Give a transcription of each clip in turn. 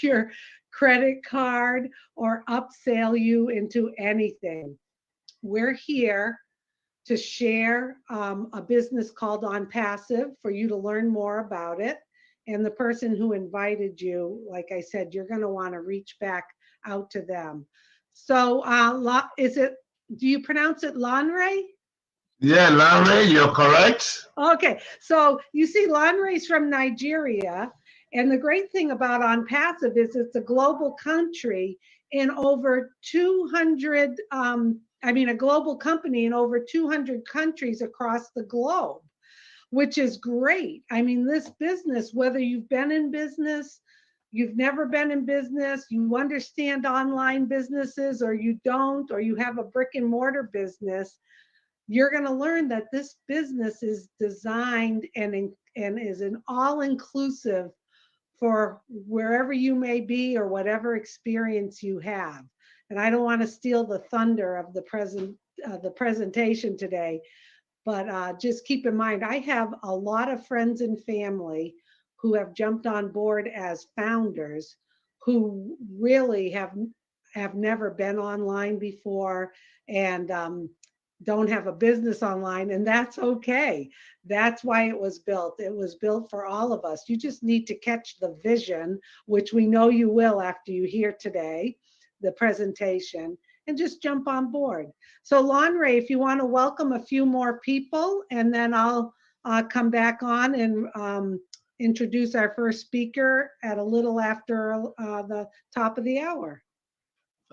your credit card or upsell you into anything. We're here to share a business called ONPASSIVE for you to learn more about it. And the person who invited you, like I said, you're going to want to reach back out to them. So, do you pronounce it Lanre? Yeah, Lanre, you're correct. Okay, so you see, Lanre's from Nigeria, and the great thing about ONPASSIVE is it's a global country in over 200. A global company in over 200 countries across the globe, which is great. I mean, this business, whether you've been in business, you've never been in business, you understand online businesses, or you don't, or you have a brick and mortar business, you're going to learn that this business is designed and is an all-inclusive for wherever you may be or whatever experience you have. And I don't want to steal the thunder of the presentation today, but just keep in mind, I have a lot of friends and family who have jumped on board as founders who really have never been online before and don't have a business online, and that's okay. That's why it was built. It was built for all of us. You just need to catch the vision, which we know you will after you hear today, the presentation, and just jump on board. So Lanre, if you want to welcome a few more people, and then I'll come back on and introduce our first speaker at a little after the top of the hour.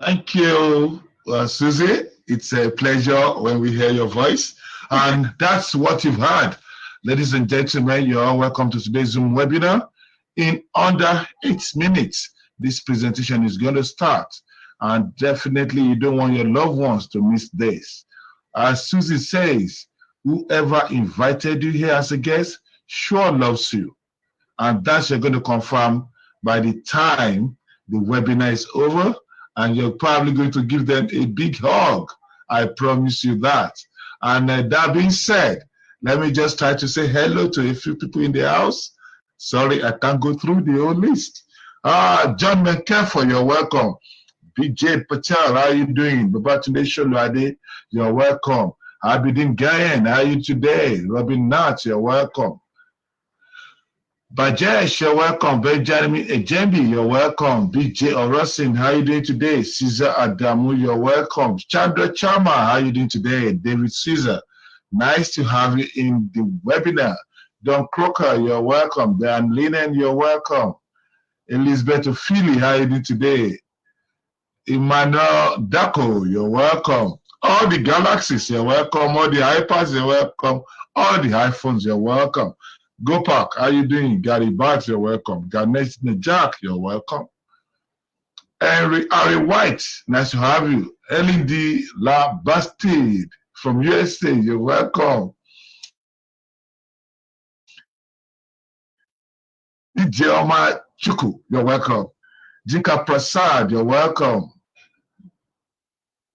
Thank you, Susie. It's a pleasure when we hear your voice. And that's what you've heard. Ladies and gentlemen, you're all welcome to today's Zoom webinar. In under 8 minutes, this presentation is going to start. And definitely you don't want your loved ones to miss this. As Susie says, whoever invited you here as a guest sure loves you. And that you're going to confirm by the time the webinar is over. And you're probably going to give them a big hug. I promise you that. And that being said, let me just try to say hello to a few people in the house. Sorry, I can't go through the whole list. John McCaffrey, you're welcome. BJ Patel, how are you doing? Babatunde Sholade, you're welcome. Abidin Gayen, how are you today? Robin Nat, you're welcome. Bajesh, you're welcome. Benjamin Ejembi, you're welcome. BJ Orosin, how are you doing today? Caesar Adamu, you're welcome. Chandra Chama, how are you doing today? David Caesar, nice to have you in the webinar. Don Crocker, you're welcome. Dan Linen, you're welcome. Elizabeth Ophelia, how are you doing today? Emmanuel Daco, you're welcome. All the galaxies, you're welcome. All the iPads, you're welcome. All the iPhones, you're welcome. Gopak, how you doing? Gary Bax, you're welcome. Ganesh Najak, you're welcome. Henry Ari White, nice to have you. Ellen D. La Bastide from USA, you're welcome. Ijeoma Chuku, you're welcome. Jinka Prasad, you're welcome.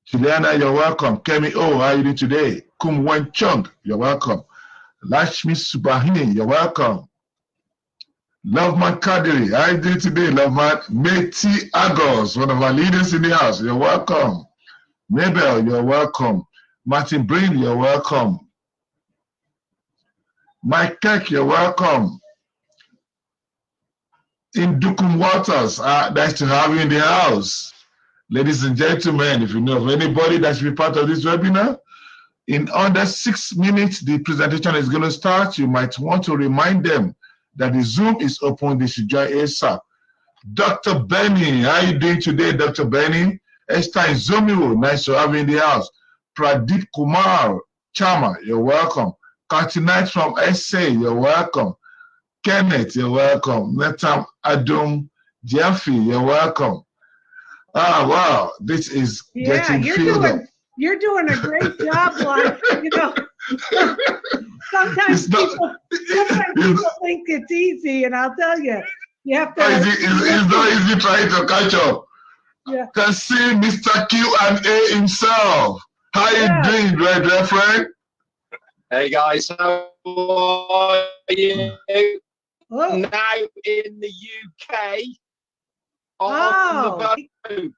Juliana, you're welcome. Kemi O, how are you doing today? Kum Wen Chung, you're welcome. Lashmi Subahini, you're welcome. Loveman Kadiri, how are you doing today, Loveman? Meti Agos, one of our leaders in the house, you're welcome. Mabel, you're welcome. Martin Breen, you're welcome. Mike Keck, you're welcome. Indukum Waters, nice to have you in the house. Ladies and gentlemen, if you know of anybody that should be part of this webinar, in under 6 minutes, the presentation is going to start. You might want to remind them that the Zoom is open. They should join ASAP. Dr. Benny, how are you doing today, Dr. Benny? Esther Zomiwo, nice to have you in the house. Pradeep Kumar Chama, you're welcome. Katinite from SA, you're welcome. Kenneth, you're welcome. Netam Adum Jaffe, you're welcome. Wow, this is getting filled up. You're doing a great job, Lon. You know, sometimes people think it's easy, and I'll tell you, you have to. It's not easy trying to catch up. Yeah. Can see Mr. Q&A himself. How you doing, dear friend? Hey guys, how are you? Oh. Now in the UK, on Oh, the boat.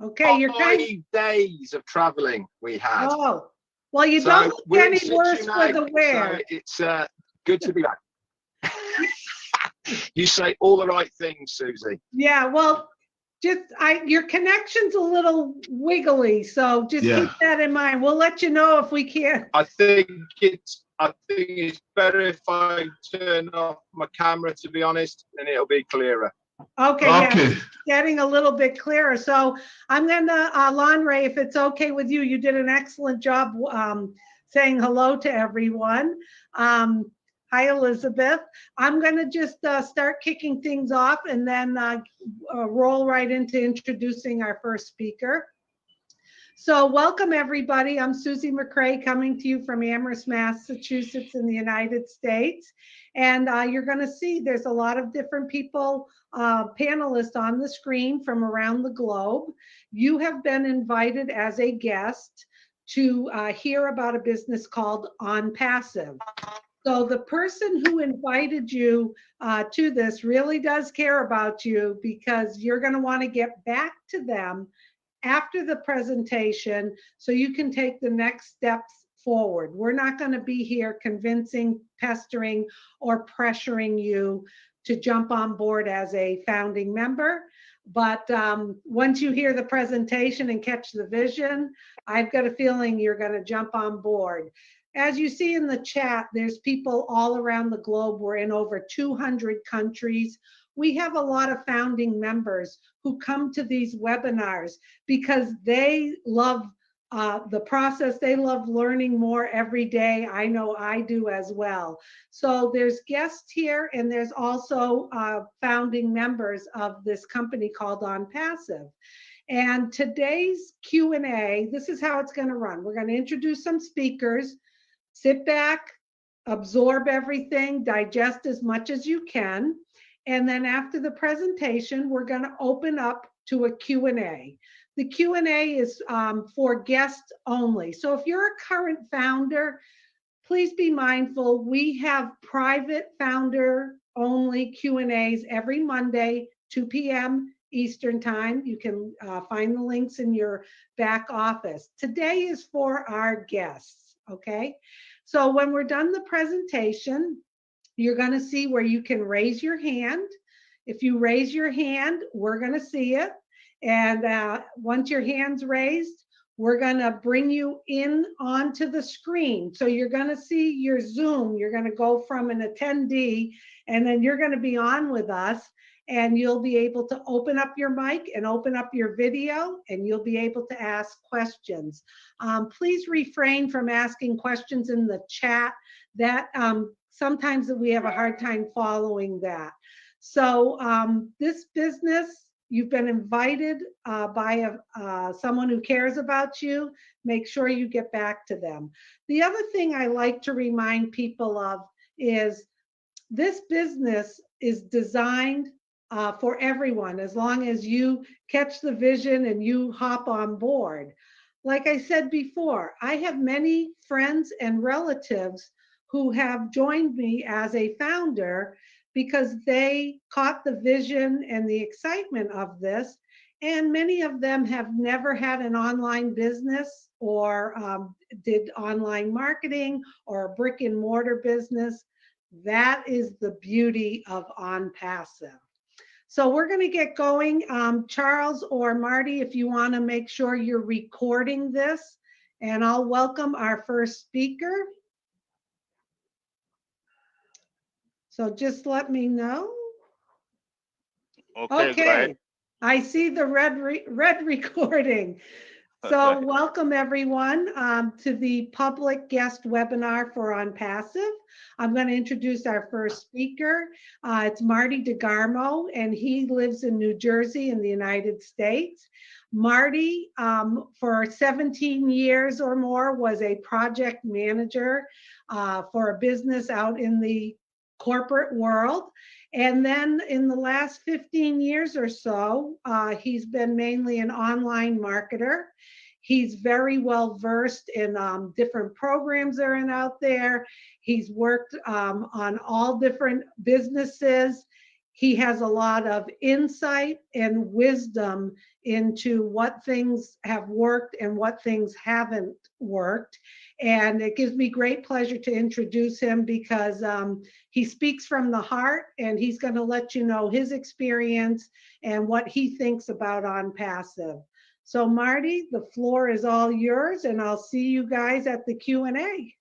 okay. You're kind of, 5 days of traveling we had. oh, well, you So don't look we're in any situ worse now, for the wear. so it's good to be back. You say all the right things, Susie. Yeah, well, your connection's a little wiggly, so just keep that in mind. We'll let you know if we can. I think it's better if I turn off my camera, to be honest, and it'll be clearer. Okay, yeah, getting a little bit clearer. So I'm gonna, Lanre, if it's okay with you, you did an excellent job saying hello to everyone. Hi, Elizabeth. I'm gonna just start kicking things off and then roll right into introducing our first speaker. So welcome everybody. I'm Susie McCrae coming to you from Amherst, Massachusetts in the United States. And you're gonna see there's a lot of different people, panelists on the screen from around the globe. You have been invited as a guest to hear about a business called ONPASSIVE. So the person who invited you to this really does care about you, because you're gonna wanna get back to them after the presentation so you can take the next steps forward. We're not going to be here convincing, pestering, or pressuring you to jump on board as a founding member. But once you hear the presentation and catch the vision, I've got a feeling you're going to jump on board. As you see in the chat, there's people all around the globe. We're in over 200 countries. We have a lot of founding members who come to these webinars because they love the process. They love learning more every day. I know I do as well. So there's guests here, and there's also founding members of this company called ONPASSIVE. And today's Q&A, this is how it's going to run. We're going to introduce some speakers, sit back, absorb everything, digest as much as you can. And then after the presentation, we're going to open up to a Q&A. The Q&A is for guests only. So if you're a current founder, please be mindful. We have private founder only Q&As every Monday, 2 p.m. Eastern time. You can find the links in your back office. Today is for our guests, okay? So when we're done the presentation, you're going to see where you can raise your hand. If you raise your hand, we're going to see it. And once your hand's raised, we're going to bring you in onto the screen. So you're going to see your Zoom. You're going to go from an attendee, and then you're going to be on with us. And you'll be able to open up your mic and open up your video, and you'll be able to ask questions. Please refrain from asking questions in the chat. That sometimes we have a hard time following that. So this business, you've been invited by someone who cares about you. Make sure you get back to them. The other thing I like to remind people of is this business is designed for everyone, as long as you catch the vision and you hop on board. Like I said before, I have many friends and relatives who have joined me as a founder because they caught the vision and the excitement of this. And many of them have never had an online business or did online marketing or a brick and mortar business. That is the beauty of ONPASSIVE. So we're going to get going. Charles or Marty, if you want to make sure you're recording this, and I'll welcome our first speaker. So just let me know. Okay. I see the red recording. So welcome everyone to the public guest webinar for ONPASSIVE. I'm going to introduce our first speaker. It's Marty DeGarmo, and he lives in New Jersey in the United States. Marty, for 17 years or more, was a project manager for a business out in the corporate world. And then in the last 15 years or so, he's been mainly an online marketer. He's very well versed in different programs that are out there. He's worked on all different businesses. he has a lot of insight and wisdom into what things have worked and what things haven't worked. And it gives me great pleasure to introduce him because he speaks from the heart, and he's going to let you know his experience and what he thinks about ONPASSIVE. So Marty, the floor is all yours, and I'll see you guys at the Q&A.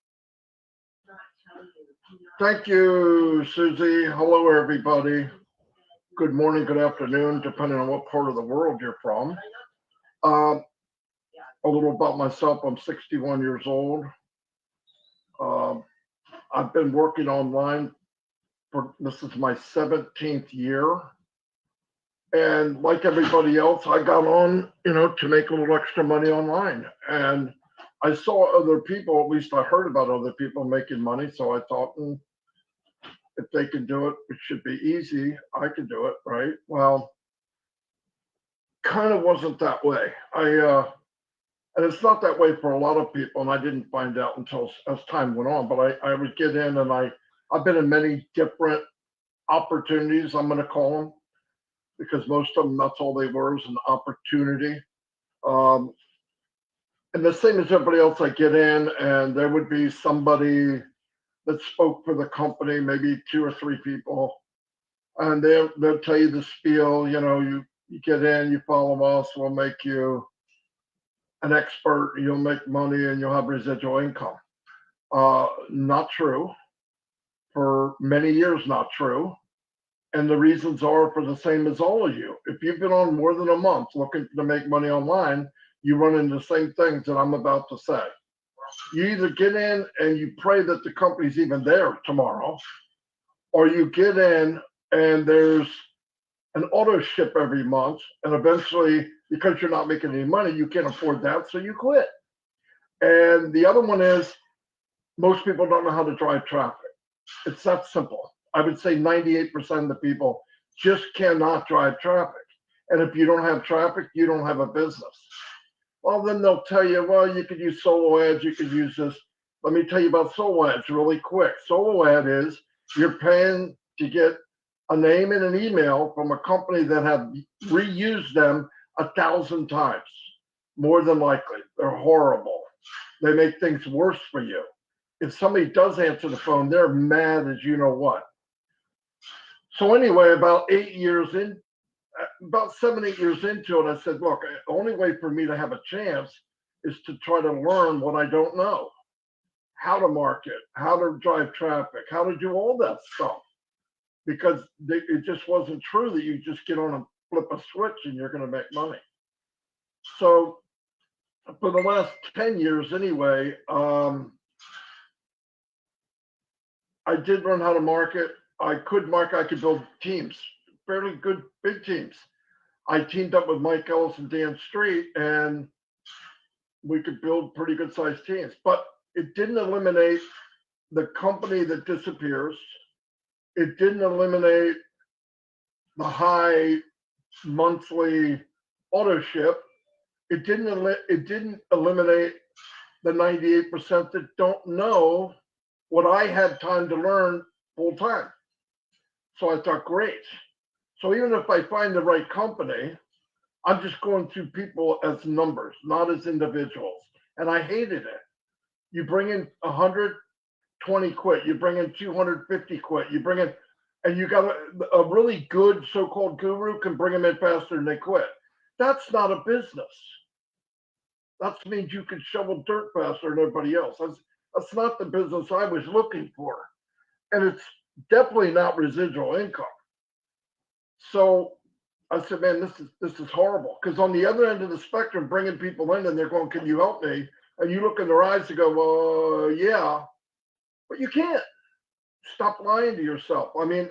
Thank you, Susie. Hello, everybody. Good morning, good afternoon, depending on what part of the world you're from. A little about myself. I'm 61 years old. I've been working online this is my 17th year. And like everybody else, I got on, to make a little extra money online. And I saw other people, at least I heard about other people making money. So I thought, if they can do it, it should be easy. I can do it, right? Well, kind of wasn't that way. And it's not that way for a lot of people, and I didn't find out until as time went on. But I would get in, and I've been in many different opportunities, I'm going to call them, because most of them, that's all they were, is an opportunity. And the same as everybody else, I get in, and there would be somebody that spoke for the company, maybe 2 or 3 people, and they'll tell you the spiel. You get in, you follow us, we'll make you an expert, you'll make money, and you'll have residual income. Not true. For many years, not true. And the reasons are for the same as all of you. If you've been on more than a month looking to make money online, you run into the same things that I'm about to say. You either get in and you pray that the company's even there tomorrow, or you get in and there's an auto ship every month, and eventually, because you're not making any money, you can't afford that, so you quit. And the other one is, most people don't know how to drive traffic. It's that simple. I would say 98% of the people just cannot drive traffic. And if you don't have traffic, you don't have a business. Well, then they'll tell you, well, you could use solo ads, you could use this. Let me tell you about solo ads really quick. Solo ad is you're paying to get a name and an email from a company that have reused them 1,000 times, more than likely. They're horrible. They make things worse for you. If somebody does answer the phone, they're mad as you know what. So anyway, about 7, 8 years into it, I said, look, the only way for me to have a chance is to try to learn what I don't know. How to market, how to drive traffic, how to do all that stuff. Because it just wasn't true that you just get on and flip a switch and you're going to make money. So for the last 10 years anyway, I did learn how to market. I could build teams, fairly good, big teams. I teamed up with Mike Ellis and Dan Street, and we could build pretty good sized teams. But it didn't eliminate the company that disappears. It didn't eliminate the high monthly auto ship. It didn't eliminate the 98% that don't know what I had time to learn full time. So I thought, great. So even if I find the right company, I'm just going through people as numbers, not as individuals. And I hated it. You bring in 120 quit, you bring in 250 quit, you bring in, and you got a really good so-called guru can bring them in faster than they quit. That's not a business. That means you can shovel dirt faster than everybody else. That's not the business I was looking for. And it's definitely not residual income. So I said, man, this is horrible. Because on the other end of the spectrum, bringing people in and they're going, can you help me? And you look in their eyes and go, well, yeah, but you can't. Stop lying to yourself. I mean,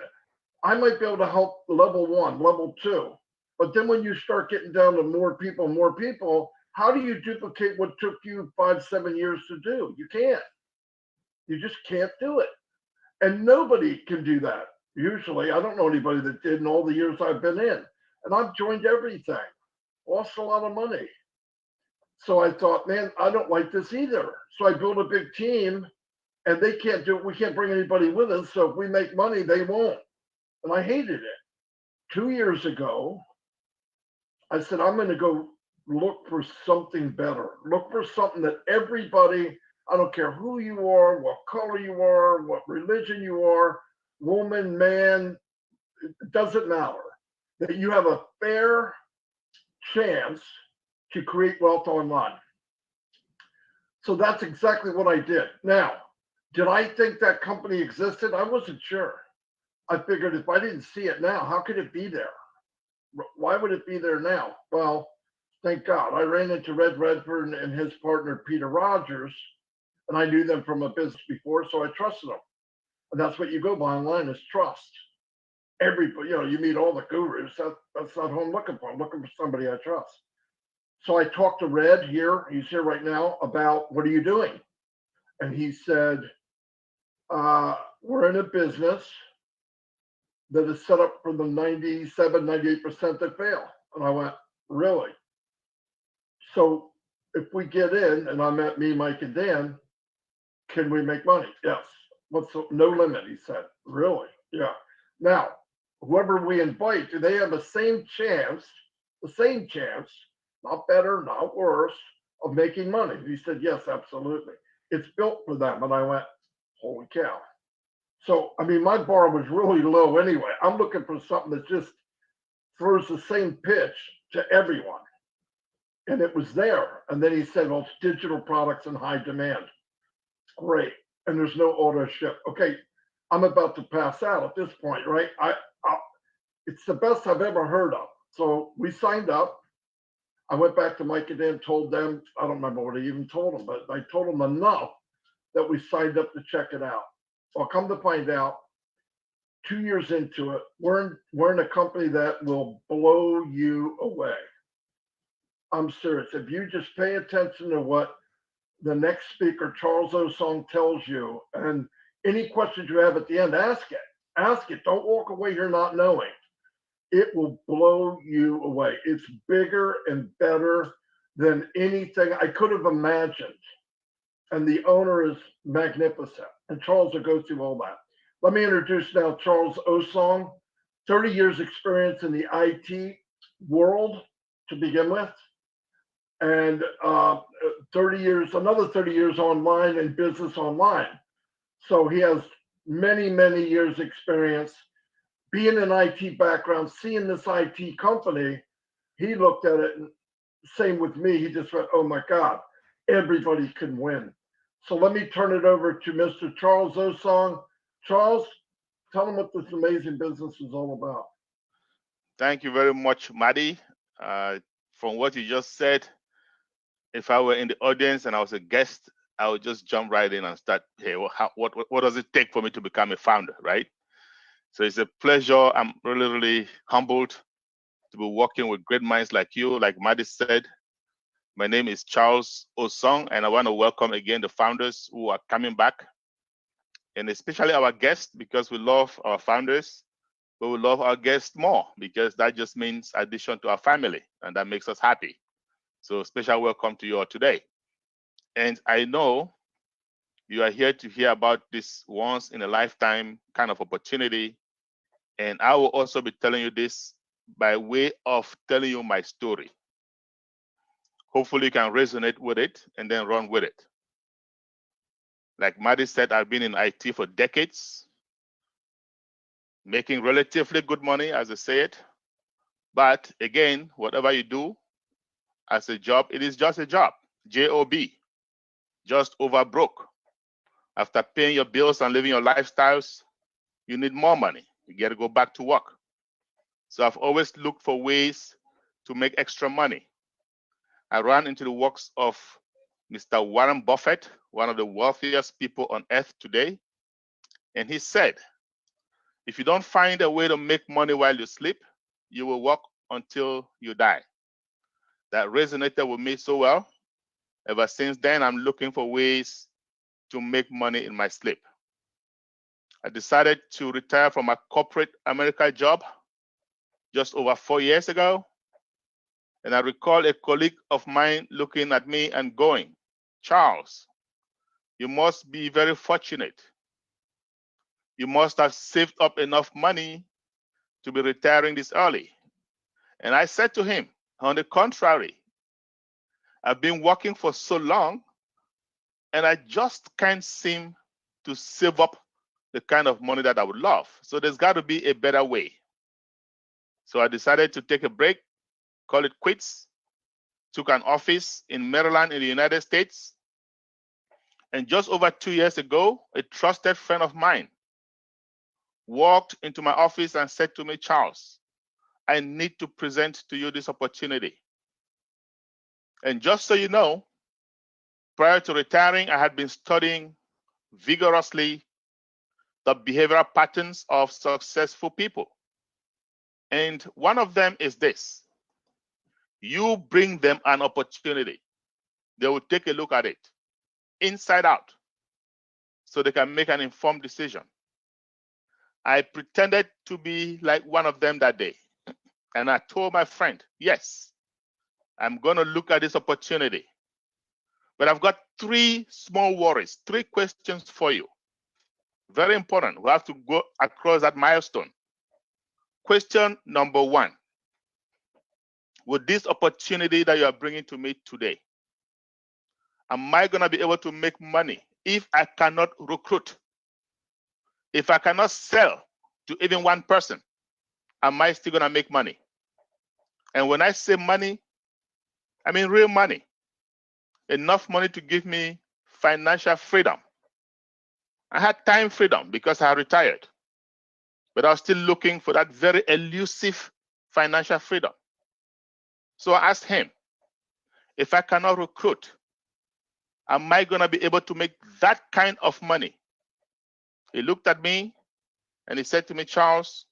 I might be able to help level 1, level 2. But then when you start getting down to more people, how do you duplicate what took you 5, 7 years to do? You can't. You just can't do it. And nobody can do that. Usually, I don't know anybody that did in all the years I've been in. And I've joined everything, lost a lot of money. So I thought, man, I don't like this either. So I built a big team, and they can't do it. We can't bring anybody with us. So if we make money, they won't. And I hated it. 2 years ago, I said, I'm going to go look for something better. Look for something that everybody, I don't care who you are, what color you are, what religion you are, woman, man, it doesn't matter, that you have a fair chance to create wealth online. So that's exactly what I did. Now, did I think that company existed? I wasn't sure. I figured if I didn't see it now, how could it be there? Why would it be there now? Well, thank God. I ran into Red Redford and his partner, Peter Rogers, and I knew them from a business before, so I trusted them. And that's what you go by online is trust. Everybody, you meet all the gurus. That's not who I'm looking for. I'm looking for somebody I trust. So I talked to Red here, he's here right now, about what are you doing? And he said, we're in a business that is set up for the 97, 98% that fail. And I went, really? So if we get in, and I met me, Mike, and Dan, can we make money? Yes. No limit, he said. Really? Yeah. Now, whoever we invite, do they have the same chance, not better, not worse, of making money? He said, yes, absolutely. It's built for them. And I went, holy cow. So, I mean, my bar was really low anyway. I'm looking for something that just throws the same pitch to everyone. And it was there. And then he said, well, it's digital products in high demand. Great. And there's no auto ship. Okay, I'm about to pass out at this point, right? It's the best I've ever heard of. So we signed up. I went back to Mike and Dan, told them, I don't remember what I even told them, but I told them enough that we signed up to check it out. Well, come to find out, 2 years into it, we're in a company that will blow you away. I'm serious. If you just pay attention to what the next speaker, Charles Osong, tells you, and any questions you have at the end, ask it. Ask it. Don't walk away here not knowing. It will blow you away. It's bigger and better than anything I could have imagined. And the owner is magnificent. And Charles will go through all that. Let me introduce now Charles Osong, 30 years experience in the IT world to begin with, and 30 years, another 30 years online and business online. So he has many, many years experience. Being an IT background, seeing this IT company, he looked at it, and same with me, he just went, oh my God, everybody can win. So let me turn it over to Mr. Charles Osong. Charles, tell them what this amazing business is all about. Thank you very much, Maddie. From what you just said, if I were in the audience and I was a guest, I would just jump right in and start, hey, what does it take for me to become a founder, right? So it's a pleasure. I'm really, really humbled to be working with great minds like you. Like Maddie said, my name is Charles Osong, and I want to welcome again the founders who are coming back, and especially our guests, because we love our founders, but we love our guests more because that just means addition to our family, and that makes us happy. So special welcome to you all today. And I know you are here to hear about this once in a lifetime kind of opportunity. And I will also be telling you this by way of telling you my story. Hopefully you can resonate with it and then run with it. Like Maddie said, I've been in IT for decades, making relatively good money, as I say it. But again, whatever you do as a job, it is just a job, J-O-B, just over broke. After paying your bills and living your lifestyles, you need more money. You got to go back to work. So I've always looked for ways to make extra money. I ran into the works of Mr. Warren Buffett, one of the wealthiest people on earth today. And he said, if you don't find a way to make money while you sleep, you will work until you die. That resonated with me so well. Ever since then, I'm looking for ways to make money in my sleep. I decided to retire from a corporate America job just over 4 years ago. And I recall a colleague of mine looking at me and going, Charles, you must be very fortunate. You must have saved up enough money to be retiring this early. And I said to him, on the contrary, I've been working for so long and I just can't seem to save up the kind of money that I would love. So there's got to be a better way. So I decided to take a break, call it quits, took an office in Maryland in the United States. And just over 2 years ago, a trusted friend of mine walked into my office and said to me, Charles, I need to present to you this opportunity. And just so you know, prior to retiring, I had been studying vigorously the behavioral patterns of successful people. And one of them is this: you bring them an opportunity, they will take a look at it inside out so they can make an informed decision. I pretended to be like one of them that day. And I told my friend, yes, I'm going to look at this opportunity. But I've got 3 small worries, 3 questions for you. Very important. We have to go across that milestone. Question number 1. With this opportunity that you are bringing to me today, am I going to be able to make money if I cannot recruit? If I cannot sell to even one person, am I still going to make money? And when I say money, I mean real money. Enough money to give me financial freedom. I had time freedom because I retired, but I was still looking for that very elusive financial freedom. So I asked him, if I cannot recruit, am I going to be able to make that kind of money? He looked at me and he said to me, Charles,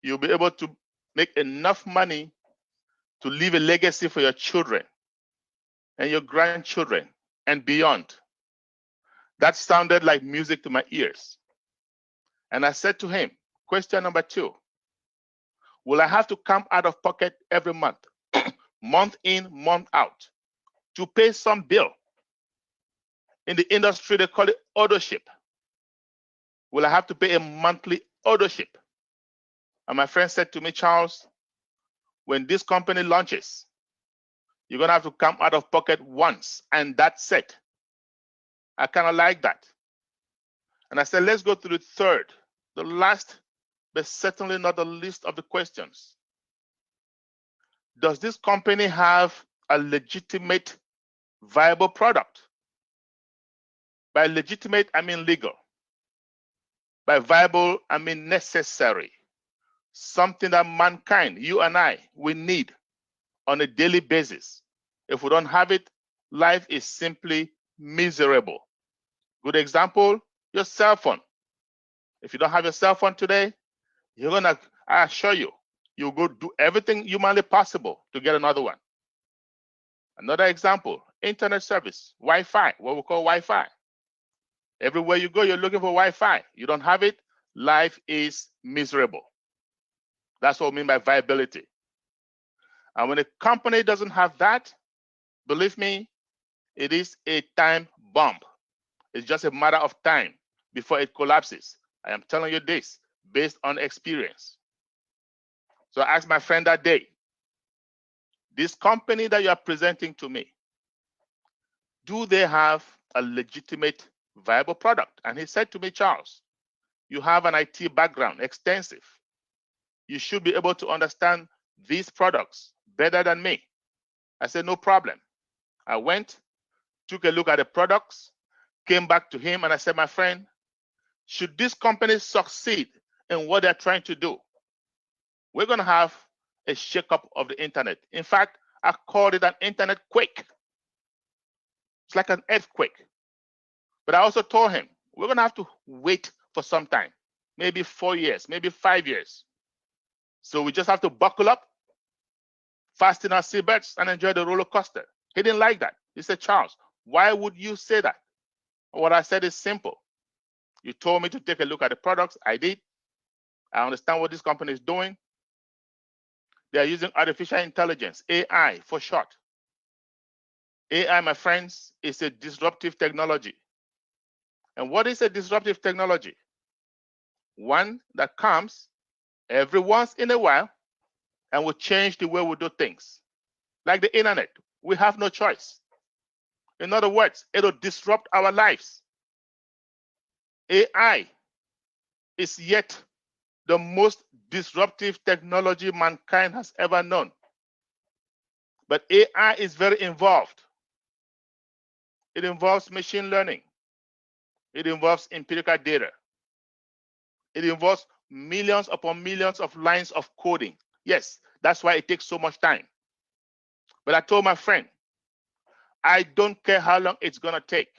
you'll be able to make enough money to leave a legacy for your children and your grandchildren and beyond. That sounded like music to my ears. And I said to him, question number 2, will I have to come out of pocket every month, month in, month out, to pay some bill? In the industry, they call it ownership. Will I have to pay a monthly ownership? And my friend said to me, Charles, when this company launches, you're going to have to come out of pocket once, and that's it. I kind of like that. And I said, let's go to the third, the last, but certainly not the least of the questions. Does this company have a legitimate, viable product? By legitimate, I mean legal. By viable, I mean necessary. Something that mankind, you and I, we need on a daily basis. If we don't have it, life is simply miserable. Good example, your cell phone. If you don't have your cell phone today, I assure you, you'll go do everything humanly possible to get another one. Another example, internet service, Wi-Fi, what we call Wi-Fi. Everywhere you go, you're looking for Wi-Fi. You don't have it, life is miserable. That's what we mean by viability. And when a company doesn't have that, believe me, it is a time bomb. It's just a matter of time before it collapses. I am telling you this based on experience. So I asked my friend that day, this company that you are presenting to me, do they have a legitimate, viable product? And he said to me, Charles, you have an IT background, extensive. You should be able to understand these products better than me. I said, no problem. I went, took a look at the products, came back to him, and I said, my friend, should this company succeed in what they're trying to do, we're going to have a shakeup of the internet. In fact, I called it an internet quake. It's like an earthquake. But I also told him, we're going to have to wait for some time, maybe 4 years, maybe 5 years. So we just have to buckle up, fasten our seatbelts, and enjoy the roller coaster. He didn't like that. He said, Charles, why would you say that? What I said is simple. You told me to take a look at the products. I did. I understand what this company is doing. They are using artificial intelligence, AI for short. AI, my friends, is a disruptive technology. And what is a disruptive technology? One that comes every once in a while and will change the way we do things. Like the internet, we have no choice. In other words, it'll disrupt our lives. AI is yet the most disruptive technology mankind has ever known. But AI is very involved. It involves machine learning. It involves empirical data. It involves millions upon millions of lines of coding. Yes, that's why it takes so much time. But I told my friend, I don't care how long it's going to take.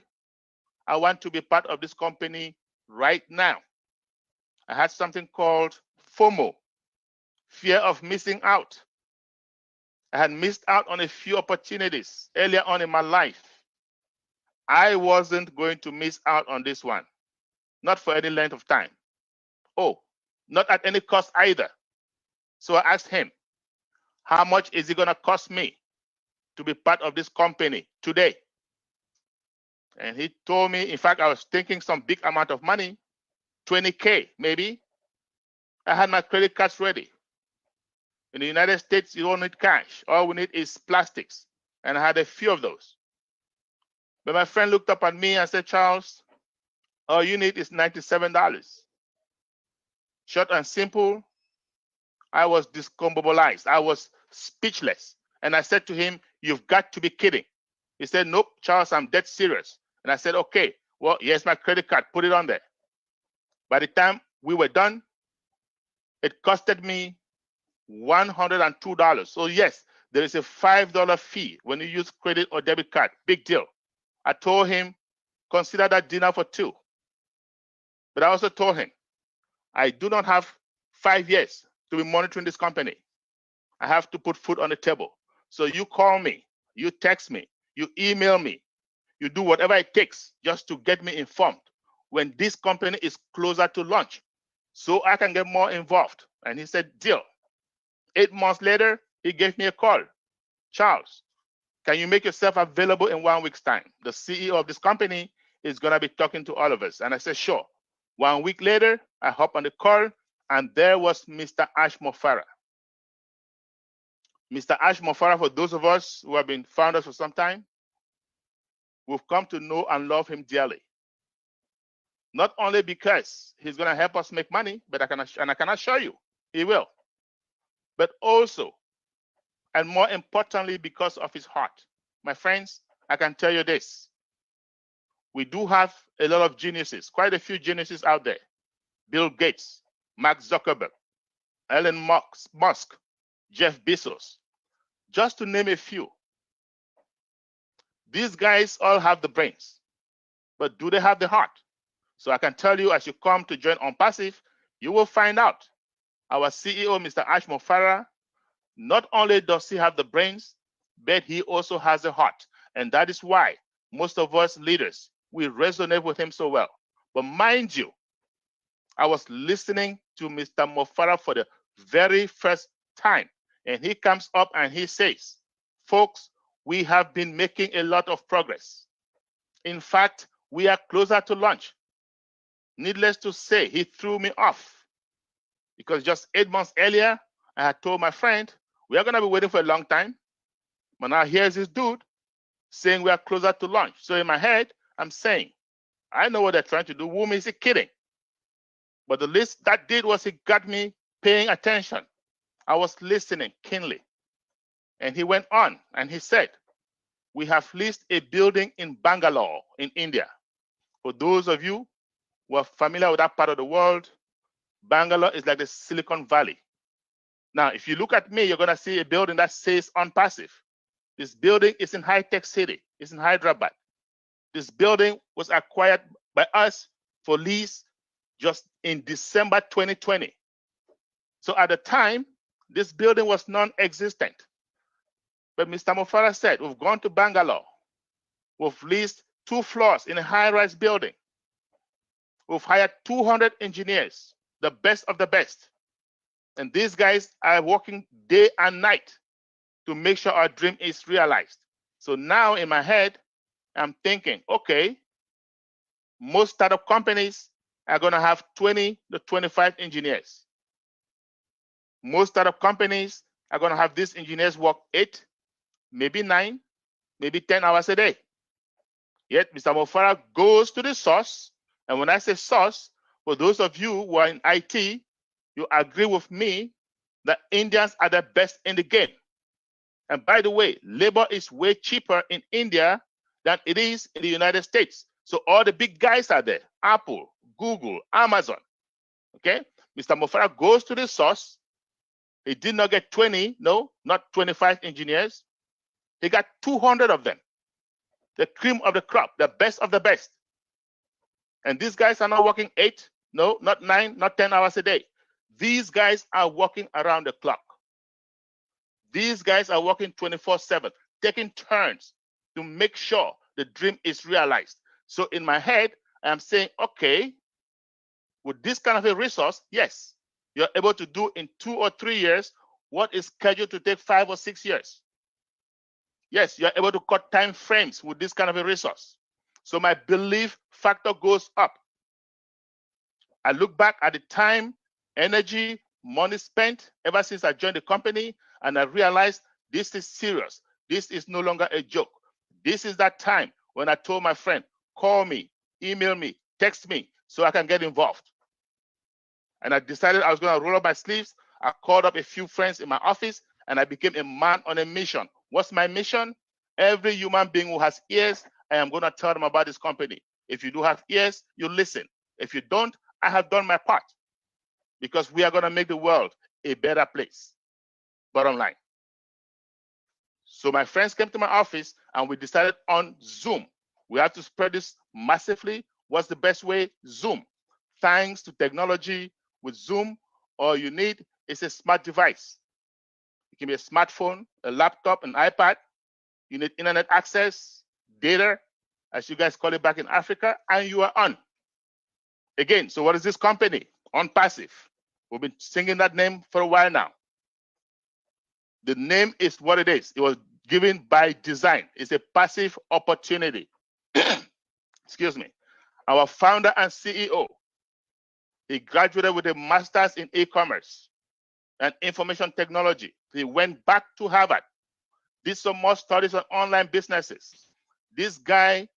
I want to be part of this company right now. I had something called FOMO, fear of missing out. I had missed out on a few opportunities earlier on in my life. I wasn't going to miss out on this one, not for any length of time. Oh, not at any cost either. So I asked him, how much is it going to cost me to be part of this company today? And he told me, in fact, I was thinking some big amount of money, 20K maybe. I had my credit cards ready. In the United States, you don't need cash. All we need is plastics. And I had a few of those. But my friend looked up at me and said, Charles, all you need is $97. Short and simple, I was discombobulated. I was speechless. And I said to him, you've got to be kidding. He said, nope, Charles, I'm dead serious. And I said, okay, well, here's my credit card. Put it on there. By the time we were done, it costed me $102. So yes, there is a $5 fee when you use credit or debit card. Big deal. I told him, consider that dinner for two. But I also told him, I do not have 5 years to be monitoring this company. I have to put food on the table. So you call me, you text me, you email me, you do whatever it takes just to get me informed when this company is closer to launch so I can get more involved. And he said, deal. 8 months later, he gave me a call. Charles, can you make yourself available in 1 week's time? The CEO of this company is going to be talking to all of us. And I said, sure. 1 week later, I hop on the call, and there was Mr. Ash Mofara. Mr. Ash Mofara, for those of us who have been founders for some time, we've come to know and love him dearly. Not only because he's going to help us make money, but I can assure you, he will. But also, and more importantly, because of his heart. My friends, I can tell you this. We do have a lot of geniuses, quite a few geniuses out there. Bill Gates, Mark Zuckerberg, Elon Musk, Jeff Bezos, just to name a few. These guys all have the brains, but do they have the heart? So I can tell you, as you come to join ONPASSIVE, you will find out. Our CEO, Mr. Ash Mofara, not only does he have the brains, but he also has a heart. And that is why most of us leaders, we resonate with him so well. But mind you, I was listening to Mr. Mofara for the very first time. And he comes up and he says, folks, we have been making a lot of progress. In fact, we are closer to launch. Needless to say, he threw me off. Because just 8 months earlier, I had told my friend, we are going to be waiting for a long time. But now here's this dude saying we are closer to launch. So in my head, I'm saying, I know what they're trying to do. Whom is he kidding? But the least that did was he got me paying attention. I was listening keenly. And he went on and he said, we have leased a building in Bangalore in India. For those of you who are familiar with that part of the world, Bangalore is like the Silicon Valley. Now, if you look at me, you're going to see a building that says ONPASSIVE. This building is in high-tech city. It's in Hyderabad. This building was acquired by us for lease just in December 2020. So at the time, this building was non-existent. But Mr. Mofara said, we've gone to Bangalore. We've leased 2 floors in a high-rise building. We've hired 200 engineers, the best of the best. And these guys are working day and night to make sure our dream is realized. So now in my head, I'm thinking, okay, most startup companies are going to have 20 to 25 engineers. Most startup companies are going to have these engineers work 8, maybe 9, maybe 10 hours a day. Yet Mr. Mofara goes to the source. And when I say source, for those of you who are in IT, you agree with me that Indians are the best in the game. And by the way, labor is way cheaper in India than it is in the United States. So all the big guys are there: Apple, Google, Amazon. Okay? Mr. Mofara goes to the source. He did not get 20, no, not 25 engineers. He got 200 of them. The cream of the crop, the best of the best. And these guys are not working 8, no, not 9, not 10 hours a day. These guys are working around the clock. These guys are working 24/7, taking turns to make sure the dream is realized. So in my head, I'm saying, okay, with this kind of a resource, yes, you're able to do in 2 or 3 years what is scheduled to take 5 or 6 years. Yes, you're able to cut time frames with this kind of a resource. So my belief factor goes up. I look back at the time, energy, money spent ever since I joined the company, and I realized this is serious. This is no longer a joke. This is that time when I told my friend, call me, email me, text me so I can get involved. And I decided I was going to roll up my sleeves. I called up a few friends in my office, and I became a man on a mission. What's my mission? Every human being who has ears, I am going to tell them about this company. If you do have ears, you listen. If you don't, I have done my part, because we are going to make the world a better place. Bottom line. So my friends came to my office and we decided on Zoom. We have to spread this massively. What's the best way? Zoom. Thanks to technology, with Zoom, all you need is a smart device. It can be a smartphone, a laptop, an iPad. You need internet access, data, as you guys call it back in Africa, and you are on. Again, so what is this company? ONPASSIVE. We've been singing that name for a while now. The name is what it is. It was given by design. It's a passive opportunity. Excuse me. Our founder and CEO, he graduated with a master's in e-commerce and information technology. He went back to Harvard, did some more studies on online businesses. This guy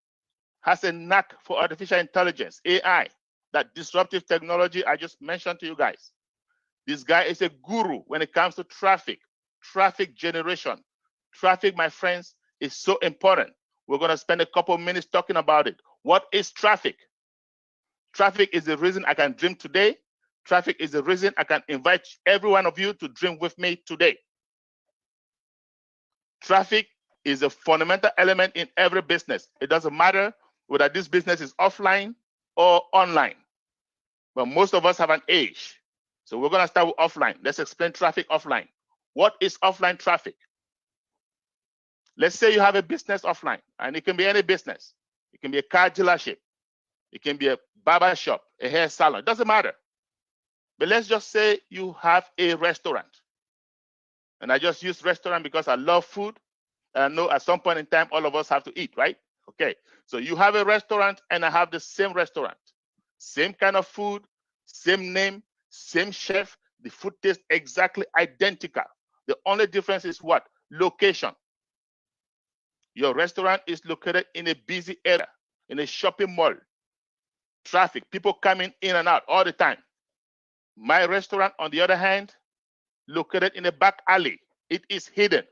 has a knack for artificial intelligence, AI, that disruptive technology I just mentioned to you guys. This guy is a guru when it comes to traffic generation. Traffic, my friends, is so important. We're going to spend a couple of minutes talking about it. What is traffic? Traffic is the reason I can dream today. Traffic is the reason I can invite every one of you to dream with me today. Traffic is a fundamental element in every business. It doesn't matter whether this business is offline or online. But most of us have an age. So we're going to start with offline. Let's explain traffic offline. What is offline traffic? Let's say you have a business offline, and it can be any business. It can be a car dealership. It can be a barber shop, a hair salon. It doesn't matter. But let's just say you have a restaurant. And I just use restaurant because I love food. And I know at some point in time, all of us have to eat, right? Okay. So you have a restaurant, and I have the same restaurant. Same kind of food, same name, same chef. The food tastes exactly identical. The only difference is what? Location. Your restaurant is located in a busy area, in a shopping mall. Traffic, people coming in and out all the time. My restaurant, on the other hand, located in a back alley. It is hidden.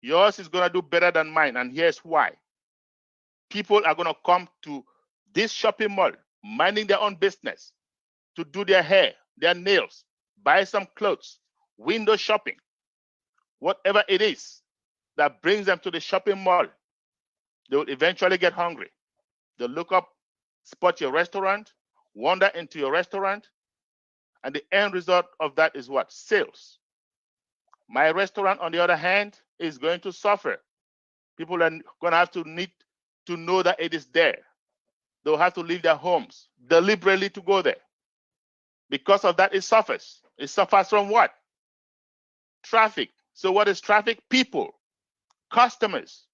Yours is going to do better than mine, and here's why. People are going to come to this shopping mall, minding their own business, to do their hair, their nails, buy some clothes, window shopping, whatever it is that brings them to the shopping mall. They will eventually get hungry. They'll look up, spot your restaurant, wander into your restaurant, and the end result of that is what? Sales. My restaurant, on the other hand, is going to suffer. People are going to have to need to know that it is there. They'll have to leave their homes deliberately to go there. Because of that, it suffers. It suffers from what? Traffic. So what is traffic? People, customers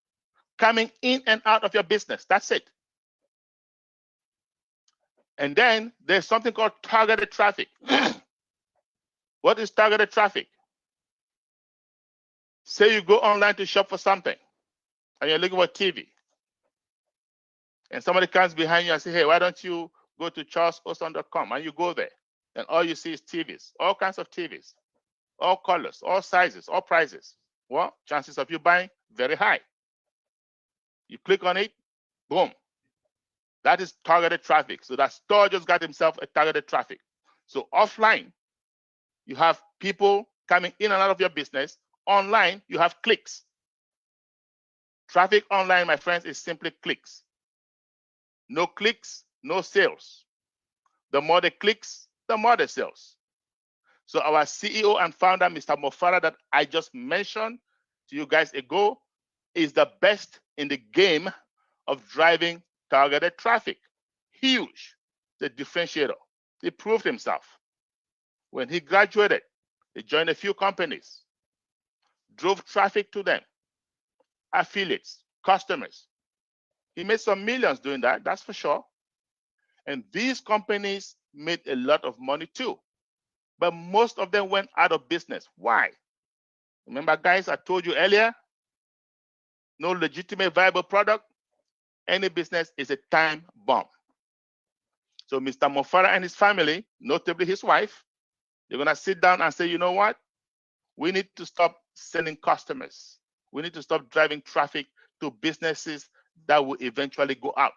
coming in and out of your business. That's it. And then there's something called targeted traffic. What is targeted traffic? Say you go online to shop for something and you're looking for TV. And somebody comes behind you and say, hey, why don't you go to charlesoson.com? And you go there. And all you see is TVs, all kinds of TVs, all colors, all sizes, all prices. Well, chances of you buying, very high. You click on it, boom. That is targeted traffic. So that store just got himself a targeted traffic. So offline, you have people coming in and out of your business. Online, you have clicks. Traffic online, my friends, is simply clicks. No clicks, no sales. The more the clicks, the more the sales. So our CEO and founder, Mr. Mofara, that I just mentioned to you guys ago, is the best in the game of driving targeted traffic. Huge, the differentiator. He proved himself. When he graduated, he joined a few companies, drove traffic to them, affiliates, customers. He made some millions doing that, that's for sure. And these companies made a lot of money too. But most of them went out of business. Why? Remember, guys, I told you earlier, no legitimate viable product, any business is a time bomb. So Mr. Mofara and his family, notably his wife, they're going to sit down and say, you know what? We need to stop sending customers. We need to stop driving traffic to businesses that will eventually go out.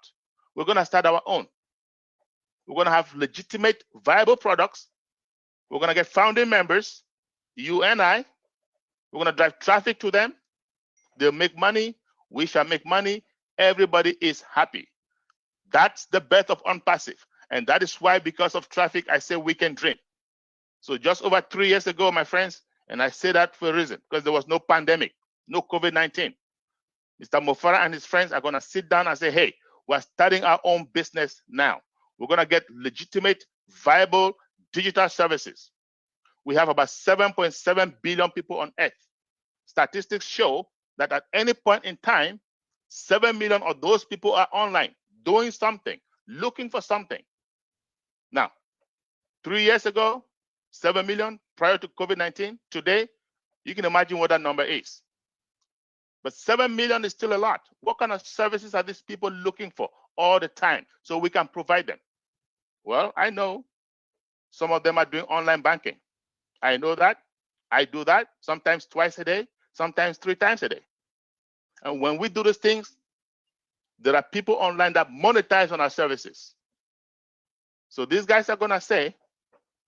We're going to start our own. We're going to have legitimate, viable products. We're going to get founding members, you and I. We're going to drive traffic to them. They'll make money. We shall make money. Everybody is happy. That's the birth of ONPASSIVE. And that is why, because of traffic, I say we can dream. So just over 3 years ago, my friends, and I say that for a reason, because there was no pandemic, no COVID-19. Mr. Mofara and his friends are going to sit down and say, hey, we're starting our own business now. We're going to get legitimate, viable digital services. We have about 7.7 billion people on Earth. Statistics show that at any point in time, 7 million of those people are online, doing something, looking for something. Now, 3 years ago, 7 million prior to COVID-19. Today, you can imagine what that number is. But 7 million is still a lot. What kind of services are these people looking for all the time so we can provide them? Well, I know some of them are doing online banking. I know that. I do that sometimes twice a day, sometimes 3 times a day. And when we do those things, there are people online that monetize on our services. So these guys are going to say,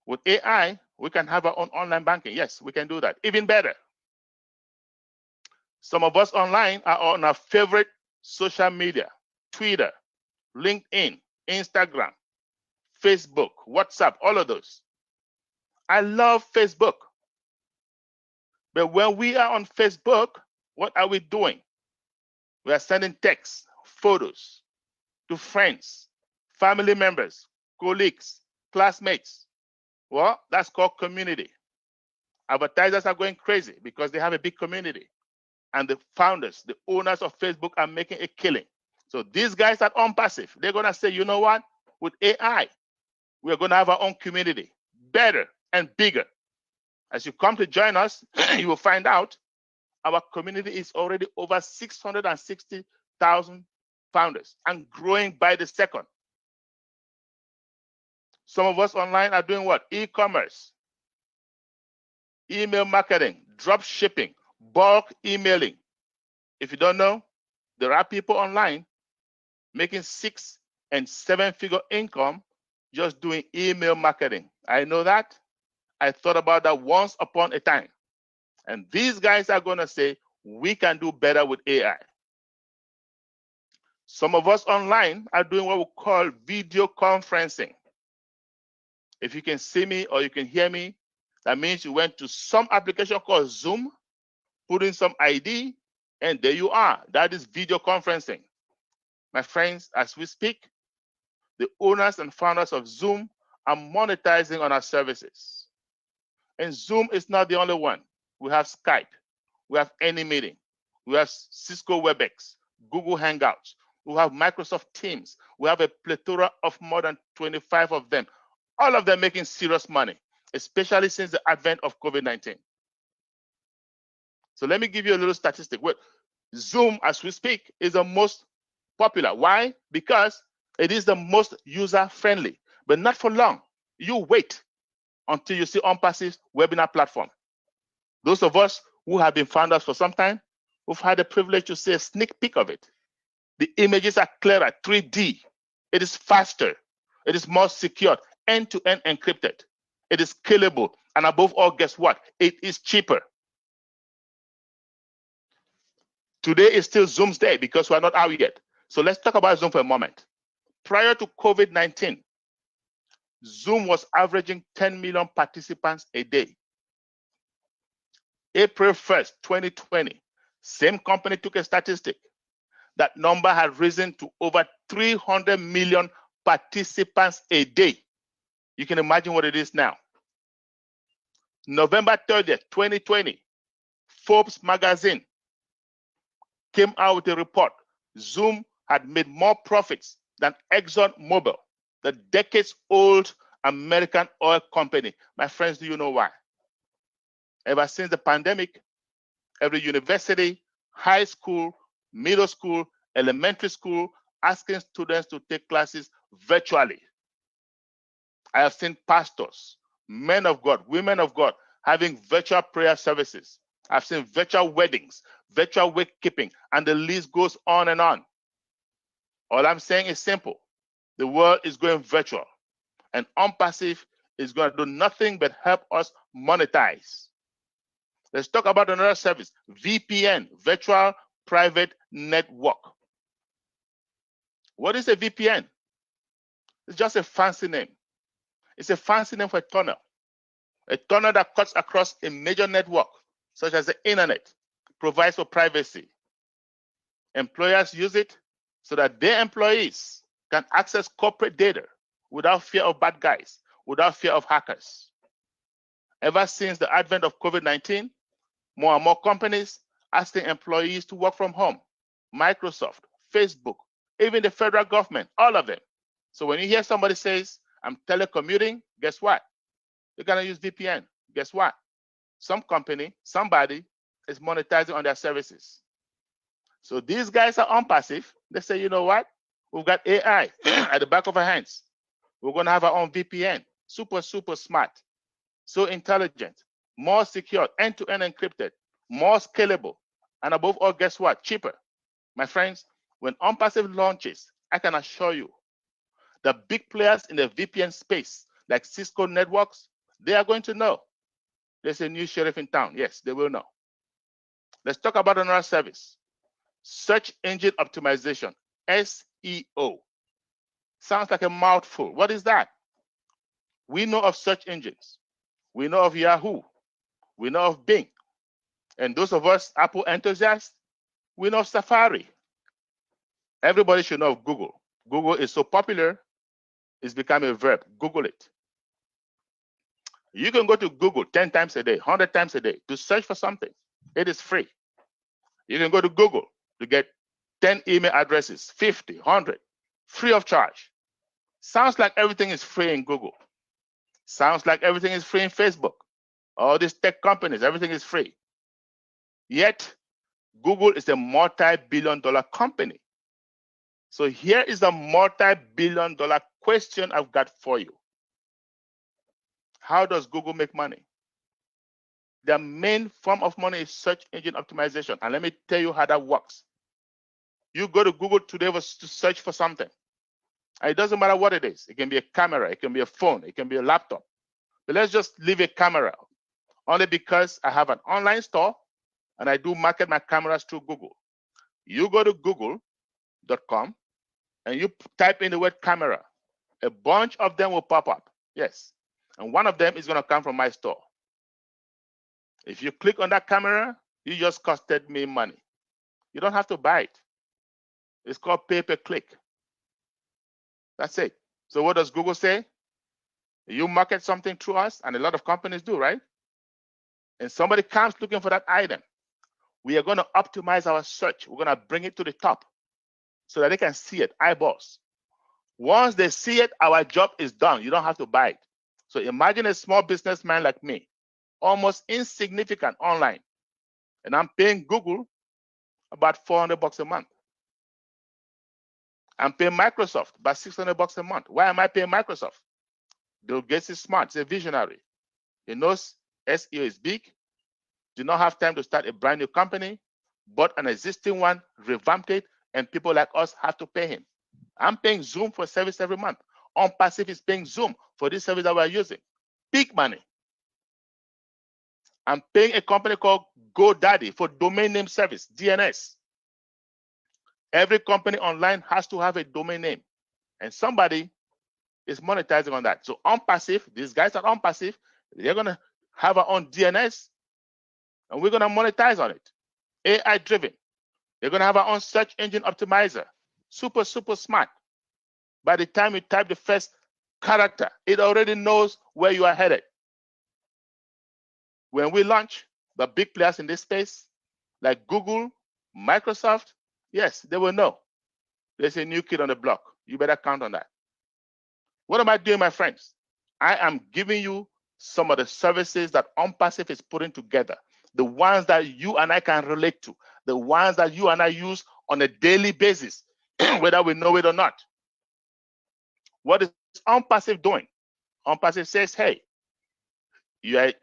with AI, we can have our own online banking. Yes, we can do that. Even better. Some of us online are on our favorite social media, Twitter, LinkedIn, Instagram, Facebook, WhatsApp, all of those. I love Facebook. But when we are on Facebook, what are we doing? We are sending texts, photos to friends, family members, colleagues, classmates. Well, that's called community. Advertisers are going crazy because they have a big community. And the founders, the owners of Facebook are making a killing. So these guys at ONPASSIVE, they're going to say, you know what? With AI, we're going to have our own community, better and bigger. As you come to join us, you will find out our community is already over 660,000 founders and growing by the second. Some of us online are doing what? E-commerce, email marketing, drop shipping, bulk emailing. If you don't know, there are people online making 6- and 7-figure income just doing email marketing. I know that. I thought about that once upon a time. And these guys are going to say, we can do better with AI. Some of us online are doing what we call video conferencing. If you can see me or you can hear me, that means you went to some application called Zoom, put in some ID, and there you are. That is video conferencing. My friends, as we speak, the owners and founders of Zoom are monetizing on our services. And Zoom is not the only one. We have Skype, we have AnyMeeting, we have Cisco WebEx, Google Hangouts, we have Microsoft Teams, we have a plethora of more than 25 of them, all of them making serious money. especially since the advent of COVID-19. So let me give you a little statistic. Zoom, as we speak, is the most popular. Why? Because it is the most user-friendly, but not for long. You wait until you see ONPASSIVE's webinar platform. Those of us who have been founders for some time, we've had the privilege to see a sneak peek of it. The images are clearer, 3D. It is faster. It is more secure, end-to-end encrypted. It is scalable. And above all, guess what? It is cheaper. Today is still Zoom's day because we're not out yet. So let's talk about Zoom for a moment. Prior to COVID-19, Zoom was averaging 10 million participants a day. April 1st, 2020, same company took a statistic. That number had risen to over 300 million participants a day. You can imagine what it is now. November 30th, 2020, Forbes magazine came out with a report. Zoom had made more profits than ExxonMobil, the decades-old American oil company. My friends, do you know why? Ever since the pandemic, every university, high school, middle school, elementary school, asking students to take classes virtually. I have seen pastors, men of God, women of God, having virtual prayer services. I've seen virtual weddings, virtual wake keeping, and the list goes on and on. All I'm saying is simple. The world is going virtual, and ONPASSIVE is going to do nothing but help us monetize. Let's talk about another service, VPN, Virtual Private Network. What is a VPN? It's just a fancy name. It's a fancy name for a tunnel that cuts across a major network, such as the internet, provides for privacy. Employers use it so that their employees can access corporate data without fear of bad guys, without fear of hackers. Ever since the advent of COVID-19, more and more companies asking employees to work from home. Microsoft, Facebook, even the federal government, all of them. So when you hear somebody says, I'm telecommuting, guess what? They're gonna use VPN. Guess what? Some company, somebody is monetizing on their services. So these guys are ONPASSIVE. They say, you know what? We've got AI at the back of our hands. We're gonna have our own VPN. Super, super smart. So intelligent, more secure, end-to-end encrypted, more scalable, and above all, guess what? Cheaper. My friends, when ONPASSIVE launches, I can assure you, the big players in the VPN space, like Cisco Networks, they are going to know. There's a new sheriff in town. Yes, they will know. Let's talk about another service. Search engine optimization, SEO. Sounds like a mouthful. What is that? We know of search engines. We know of Yahoo. We know of Bing. And those of us Apple enthusiasts, we know of Safari. Everybody should know of Google. Google is so popular, it's become a verb. Google it. You can go to Google 10 times a day, 100 times a day to search for something. It is free. You can go to Google to get 10 email addresses, 50, 100, free of charge. Sounds like everything is free in Google. Sounds like everything is free in Facebook. All these tech companies, everything is free. Yet, Google is a multi-billion-dollar company. So here is a multi-billion-dollar question I've got for you. How does Google make money? Their main form of money is search engine optimization. And let me tell you how that works. You go to Google today to search for something. And it doesn't matter what it is. It can be a camera, it can be a phone, it can be a laptop. But let's just leave a camera, only because I have an online store and I do market my cameras through Google. You go to google.com and you type in the word camera. A bunch of them will pop up. Yes. And one of them is going to come from my store. If you click on that camera, you just costed me money. You don't have to buy it. It's called pay-per-click. That's it. So what does Google say? You market something through us, and a lot of companies do, right? And somebody comes looking for that item. We are going to optimize our search. We're going to bring it to the top so that they can see it, eyeballs. Once they see it, our job is done. You don't have to buy it. So imagine a small businessman like me, almost insignificant online, and I'm paying Google about $400 a month. I'm paying Microsoft about $600 a month. Why am I paying Microsoft? Bill Gates is smart. He's a visionary. He knows SEO is big. Do not have time to start a brand new company, bought an existing one, revamped it, and people like us have to pay him. I'm paying Zoom for service every month. ONPASSIVE is paying Zoom for this service that we're using. Big money. I'm paying a company called GoDaddy for domain name service, DNS. Every company online has to have a domain name, and somebody is monetizing on that. So ONPASSIVE, these guys at ONPASSIVE, they're gonna have our own DNS, and we're gonna monetize on it. AI driven. They're gonna have our own search engine optimizer. Super, super smart. By the time you type the first character, it already knows where you are headed. When we launch, the big players in this space, like Google, Microsoft, yes, they will know. There's a new kid on the block. You better count on that. What am I doing, my friends? I am giving you some of the services that ONPASSIVE is putting together, the ones that you and I can relate to, the ones that you and I use on a daily basis, whether we know it or not. What is ONPASSIVE doing? ONPASSIVE says, hey, you're a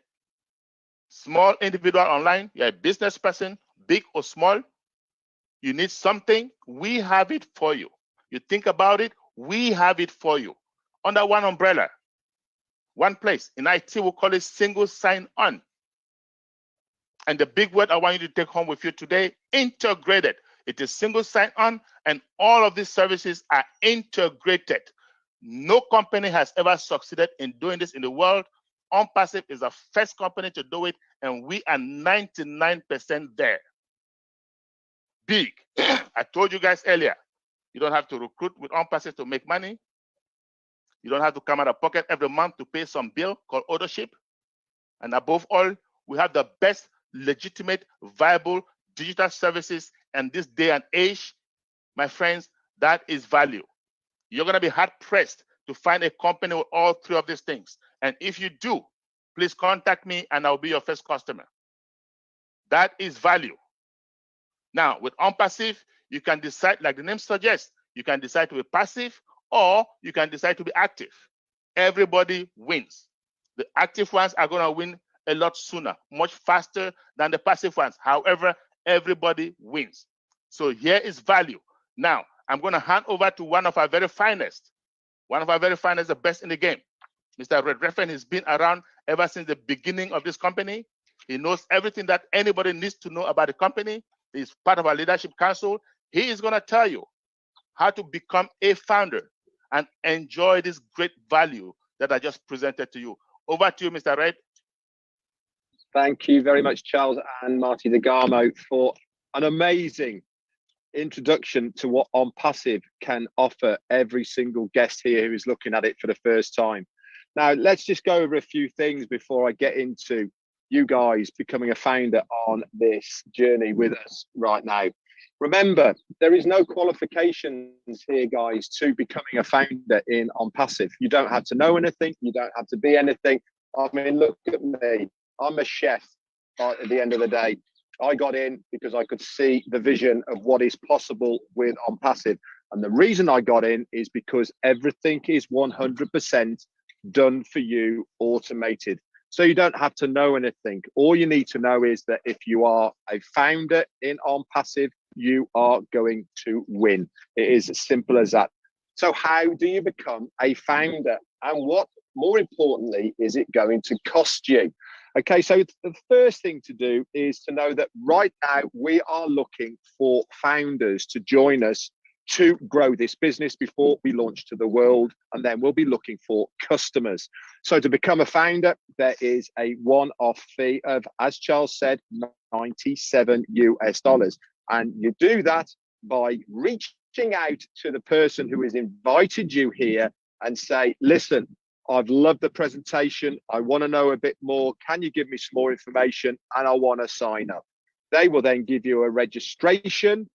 small individual online, you're a business person, big or small, you need something, we have it for you. You think about it, we have it for you. Under one umbrella, one place. In IT, we'll call it single sign-on. And the big word I want you to take home with you today, integrated. It is single sign-on, and all of these services are integrated. No company has ever succeeded in doing this in the world. ONPASSIVE is the first company to do it, and we are 99% there. Big. I told you guys earlier, you don't have to recruit with ONPASSIVE to make money. You don't have to come out of pocket every month to pay some bill called ownership. And above all, we have the best legitimate, viable digital services in this day and age. My friends, that is value. You're going to be hard pressed to find a company with all three of these things. And if you do, please contact me and I'll be your first customer. That is value. Now, with ONPASSIVE, you can decide, like the name suggests, you can decide to be passive or you can decide to be active. Everybody wins. The active ones are going to win a lot sooner, much faster than the passive ones. However, everybody wins. So here is value. Now, I'm going to hand over to one of our very finest, the best in the game. Mr. Red Reffen has been around ever since the beginning of this company. He knows everything that anybody needs to know about the company. He's part of our leadership council. He is going to tell you how to become a founder and enjoy this great value that I just presented to you. Over to you, Mr. Red. Thank you very much, Charles and Marty DeGarmo, for an amazing introduction to what ONPASSIVE can offer every single guest here who is looking at it for the first time. Now, let's just go over a few things before I get into you guys becoming a founder on this journey with us right now. Remember, there is no qualifications here, guys, to becoming a founder in ONPASSIVE. You don't have to know anything. You don't have to be anything. I mean, look at me. I'm a chef at the end of the day. I got in because I could see the vision of what is possible with ONPASSIVE. And the reason I got in is because everything is 100% done for you, automated. So you don't have to know anything. All you need to know is that if you are a founder in ONPASSIVE, you are going to win. It is as simple as that. So how do you become a founder? And what, more importantly, is it going to cost you? Okay, so the first thing to do is to know that right now we are looking for founders to join us to grow this business before we launch to the world, and then we'll be looking for customers. So to become a founder, there is a one-off fee of, as Charles said, $97 US. And you do that by reaching out to the person who has invited you here and say, listen, I've loved the presentation. I want to know a bit more. Can you give me some more information? And I want to sign up. They will then give you a registration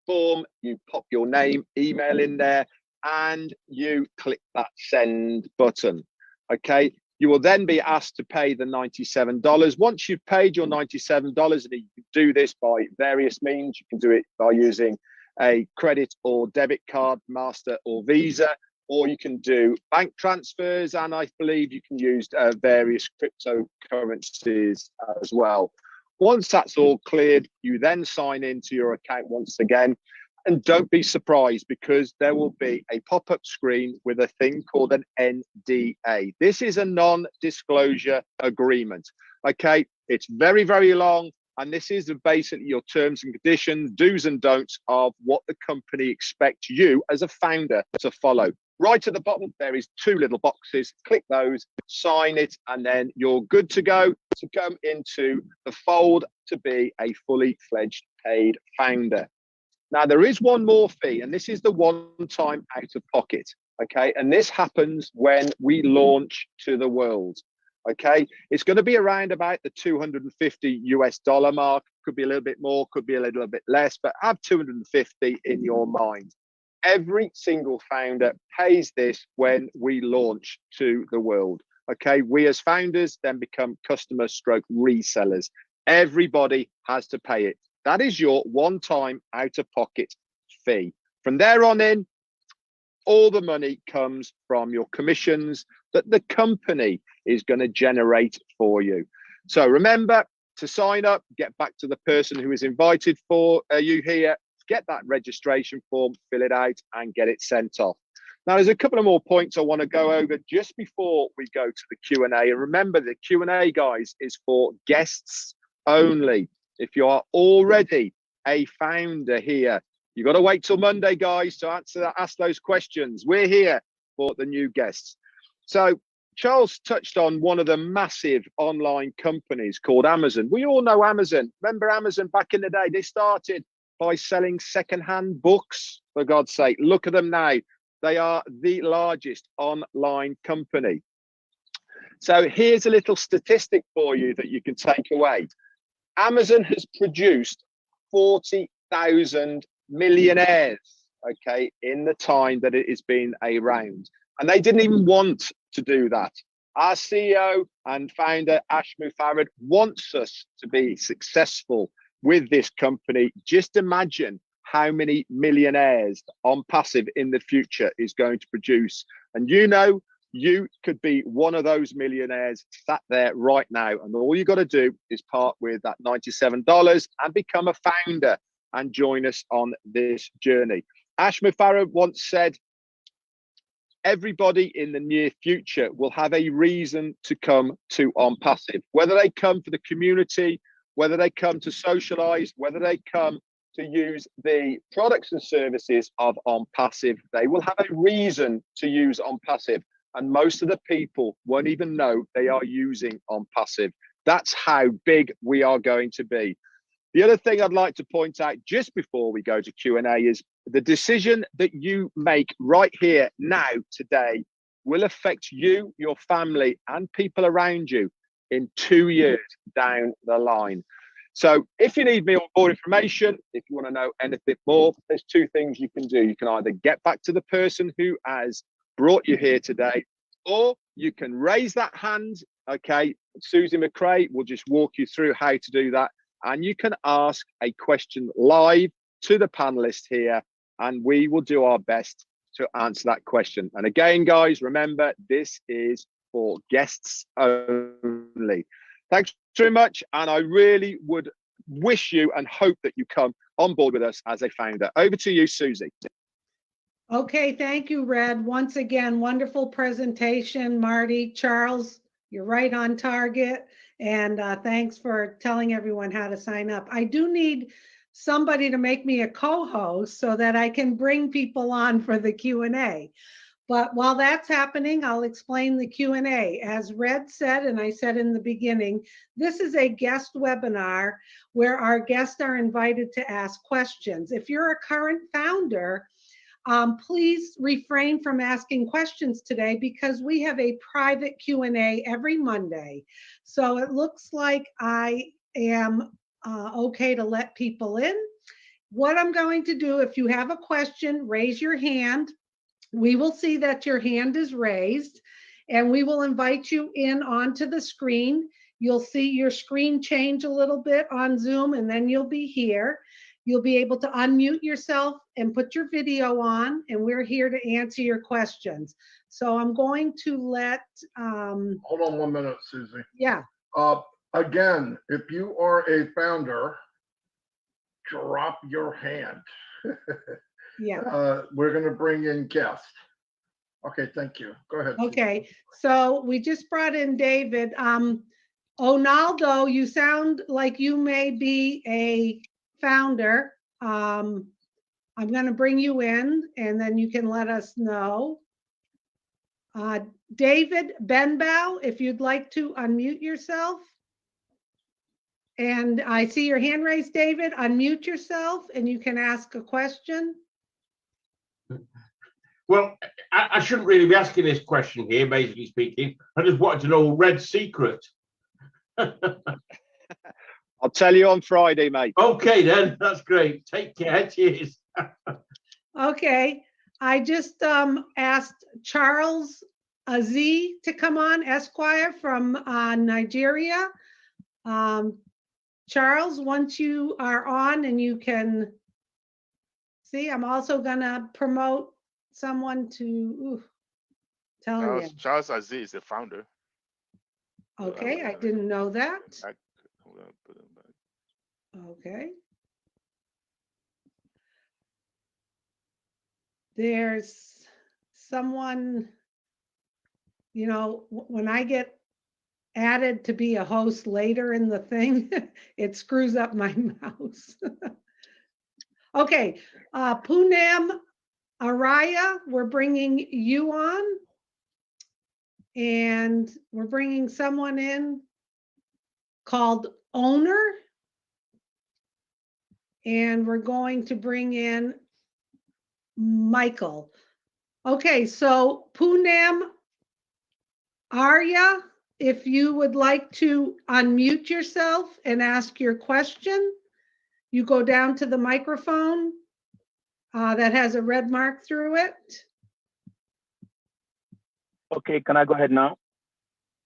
form. You pop your name, email in there, and you click that send button. Okay, you will then be asked to pay the $97. Once you've paid your $97, and you can do this by various means, you can do it by using a credit or debit card, Master or Visa, or you can do bank transfers, and I believe you can use various cryptocurrencies as well. Once that's all cleared, you then sign into your account once again. And don't be surprised, because there will be a pop-up screen with a thing called an NDA. This is a non-disclosure agreement. Okay, it's very, very long. And this is basically your terms and conditions, do's and don'ts of what the company expects you as a founder to follow. Right at the bottom, there is 2 little boxes. Click those, sign it, and then you're good to go to come into the fold to be a fully fledged paid founder. Now, there is one more fee, and this is the one-time out of pocket. Okay, and this happens when we launch to the world. Okay, it's going to be around about the $250 mark. Could be a little bit more, could be a little bit less, but have 250 in your mind. Every single founder pays this when we launch to the world. Okay, we as founders then become customer stroke resellers. Everybody has to pay it. That is your one-time out-of-pocket fee. From there on in, all the money comes from your commissions that the company is going to generate for you. So remember to sign up, get back to the person who is invited for you here, get that registration form, fill it out, and get it sent off. Now, there's a couple of more points I want to go over just before we go to the Q&A. And remember, the Q&A, guys, is for guests only. If you are already a founder here, you've got to wait till Monday, guys, to ask those questions. We're here for the new guests. So Charles touched on one of the massive online companies called Amazon. We all know Amazon. Remember Amazon back in the day? They started by selling secondhand books, for God's sake. Look at them now. They are the largest online company. So here's a little statistic for you that you can take away. Amazon has produced 40,000 millionaires, okay, in the time that it has been around. And they didn't even want to do that. Our CEO and founder, Ash Mufarad, wants us to be successful with this company. Just imagine how many millionaires ONPASSIVE in the future is going to produce. And you know, you could be one of those millionaires sat there right now. And all you got to do is part with that $97 and become a founder and join us on this journey. Ash Mufarad once said, everybody in the near future will have a reason to come to ONPASSIVE, whether they come for the community, whether they come to socialize, whether they come to use the products and services of ONPASSIVE. They will have a reason to use ONPASSIVE. And most of the people won't even know they are using ONPASSIVE. That's how big we are going to be. The other thing I'd like to point out just before we go to Q&A is the decision that you make right here now today will affect you, your family, and people around you in 2 years down the line. So if you need me on more information, if you want to know anything more, there's 2 things you can do. You can either get back to the person who has brought you here today, or you can raise that hand. Okay, Susie McRae will just walk you through how to do that, and you can ask a question live to the panelists here, and we will do our best to answer that question. And again, guys, remember, this is for guests only. Thanks very much, and I really would wish you and hope that you come on board with us as a founder. Over to you, Susie. Okay, thank you, Red. Once again, wonderful presentation, Marty. Charles, you're right on target. And thanks for telling everyone how to sign up. I do need somebody to make me a co-host so that I can bring people on for the Q&A. But while that's happening, I'll explain the Q&A. As Red said, and I said in the beginning, this is a guest webinar where our guests are invited to ask questions. If you're a current founder, please refrain from asking questions today because we have a private Q&A every Monday. So it looks like I am okay to let people in. What I'm going to do, if you have a question, raise your hand. We will see that your hand is raised. and we will invite you in onto the screen. You'll see your screen change a little bit on Zoom, and then you'll be here. You'll be able to unmute yourself and put your video on, and we're here to answer your questions. So I'm going to let, Hold on 1 minute, Susie. yeah, Again, if you are a founder, drop your hand. yeah. We're going to bring in guests. Okay, thank you. Go ahead. Susie. Okay, so we just brought in David. Onaldo, you sound like you may be a founder. I'm going to bring you in, and then you can let us know. David Benbow, if you'd like to unmute yourself. And I see your hand raised, David. Unmute yourself, and you can ask a question. Well, I shouldn't really be asking this question here, basically speaking. I just wanted to know Red Secret. I'll tell you on Friday, mate. Okay, then. That's great. Take care. Cheers. Okay, I just asked Charles Aziz to come on, Esquire from Nigeria. Charles, once you are on and you can see, I'm also gonna promote someone to tell you. Charles Aziz is the founder. Okay, I didn't know that. I'm gonna put him back. Okay. There's someone, you know, when I get added to be a host later in the thing, it screws up my mouse. Okay, Poonam Araya, we're bringing you on. And we're bringing someone in called Owner. And we're going to bring in Michael. Okay, so Poonam Arya, if you would like to unmute yourself and ask your question, you go down to the microphone that has a red mark through it. Okay, can I go ahead now?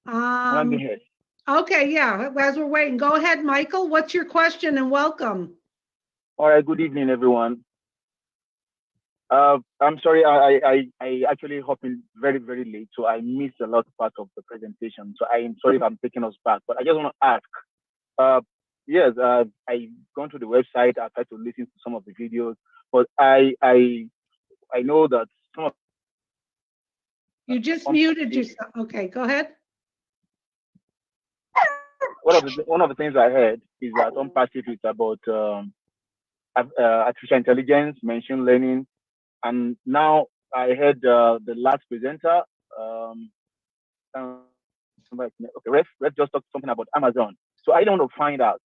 Let me ahead. Okay, yeah, as we're waiting, go ahead, Michael. What's your question, and welcome? All right, good evening, everyone. I'm sorry, I actually hopped in very, very late, so I missed a lot of part of the presentation. So I am sorry if I'm taking us back, but I just want to ask. Yes, I've gone to the website. I tried to listen to some of the videos, but I know that some of you just muted yourself. Okay, go ahead. One of the things I heard is that ONPASSIVE is about artificial intelligence, machine learning, and now I heard the last presenter. Okay, Ref just talked something about Amazon. So I don't want to find out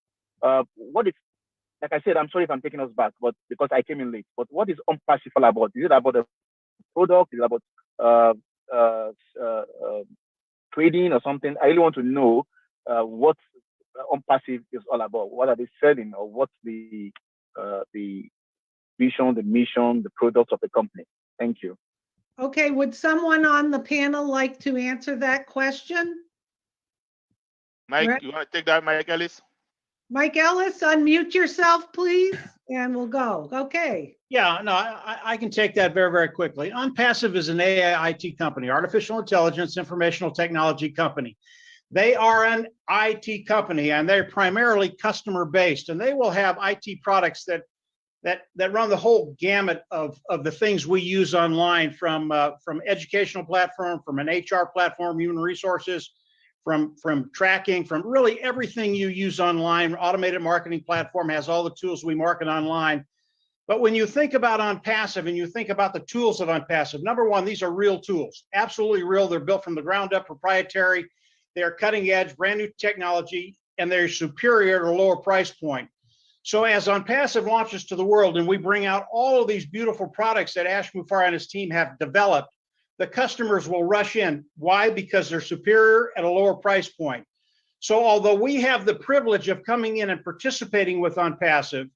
what is. Like I said, I'm sorry if I'm taking us back, but because I came in late. But what is ONPASSIVE all about? Is it about a product? Is it about trading or something? I really want to know what ONPASSIVE is all about. What are they selling, or what's the vision, the mission, the products of the company? Thank you. Okay, would someone on the panel like to answer that question? Mike, Right. you want to take that, Mike Ellis? Mike Ellis, unmute yourself, please, and we'll go. Okay. Yeah, no, I can take that very, very quickly. ONPASSIVE is an AI IT company, artificial intelligence, informational technology company. They are an IT company, and they're primarily customer based, and they will have IT products that run the whole gamut of the things we use online, from educational platform, from an HR platform, human resources, from tracking, from really everything you use online. Automated marketing platform has all the tools we market online. But when you think about ONPASSIVE and you think about the tools of ONPASSIVE, number one, these are real tools, absolutely real. They're built from the ground up, proprietary. They are cutting edge, brand new technology, and they're superior at a lower price point. So as ONPASSIVE launches to the world and we bring out all of these beautiful products that Ash Mufareh and his team have developed, the customers will rush in. Why? Because they're superior at a lower price point. So although we have the privilege of coming in and participating with ONPASSIVE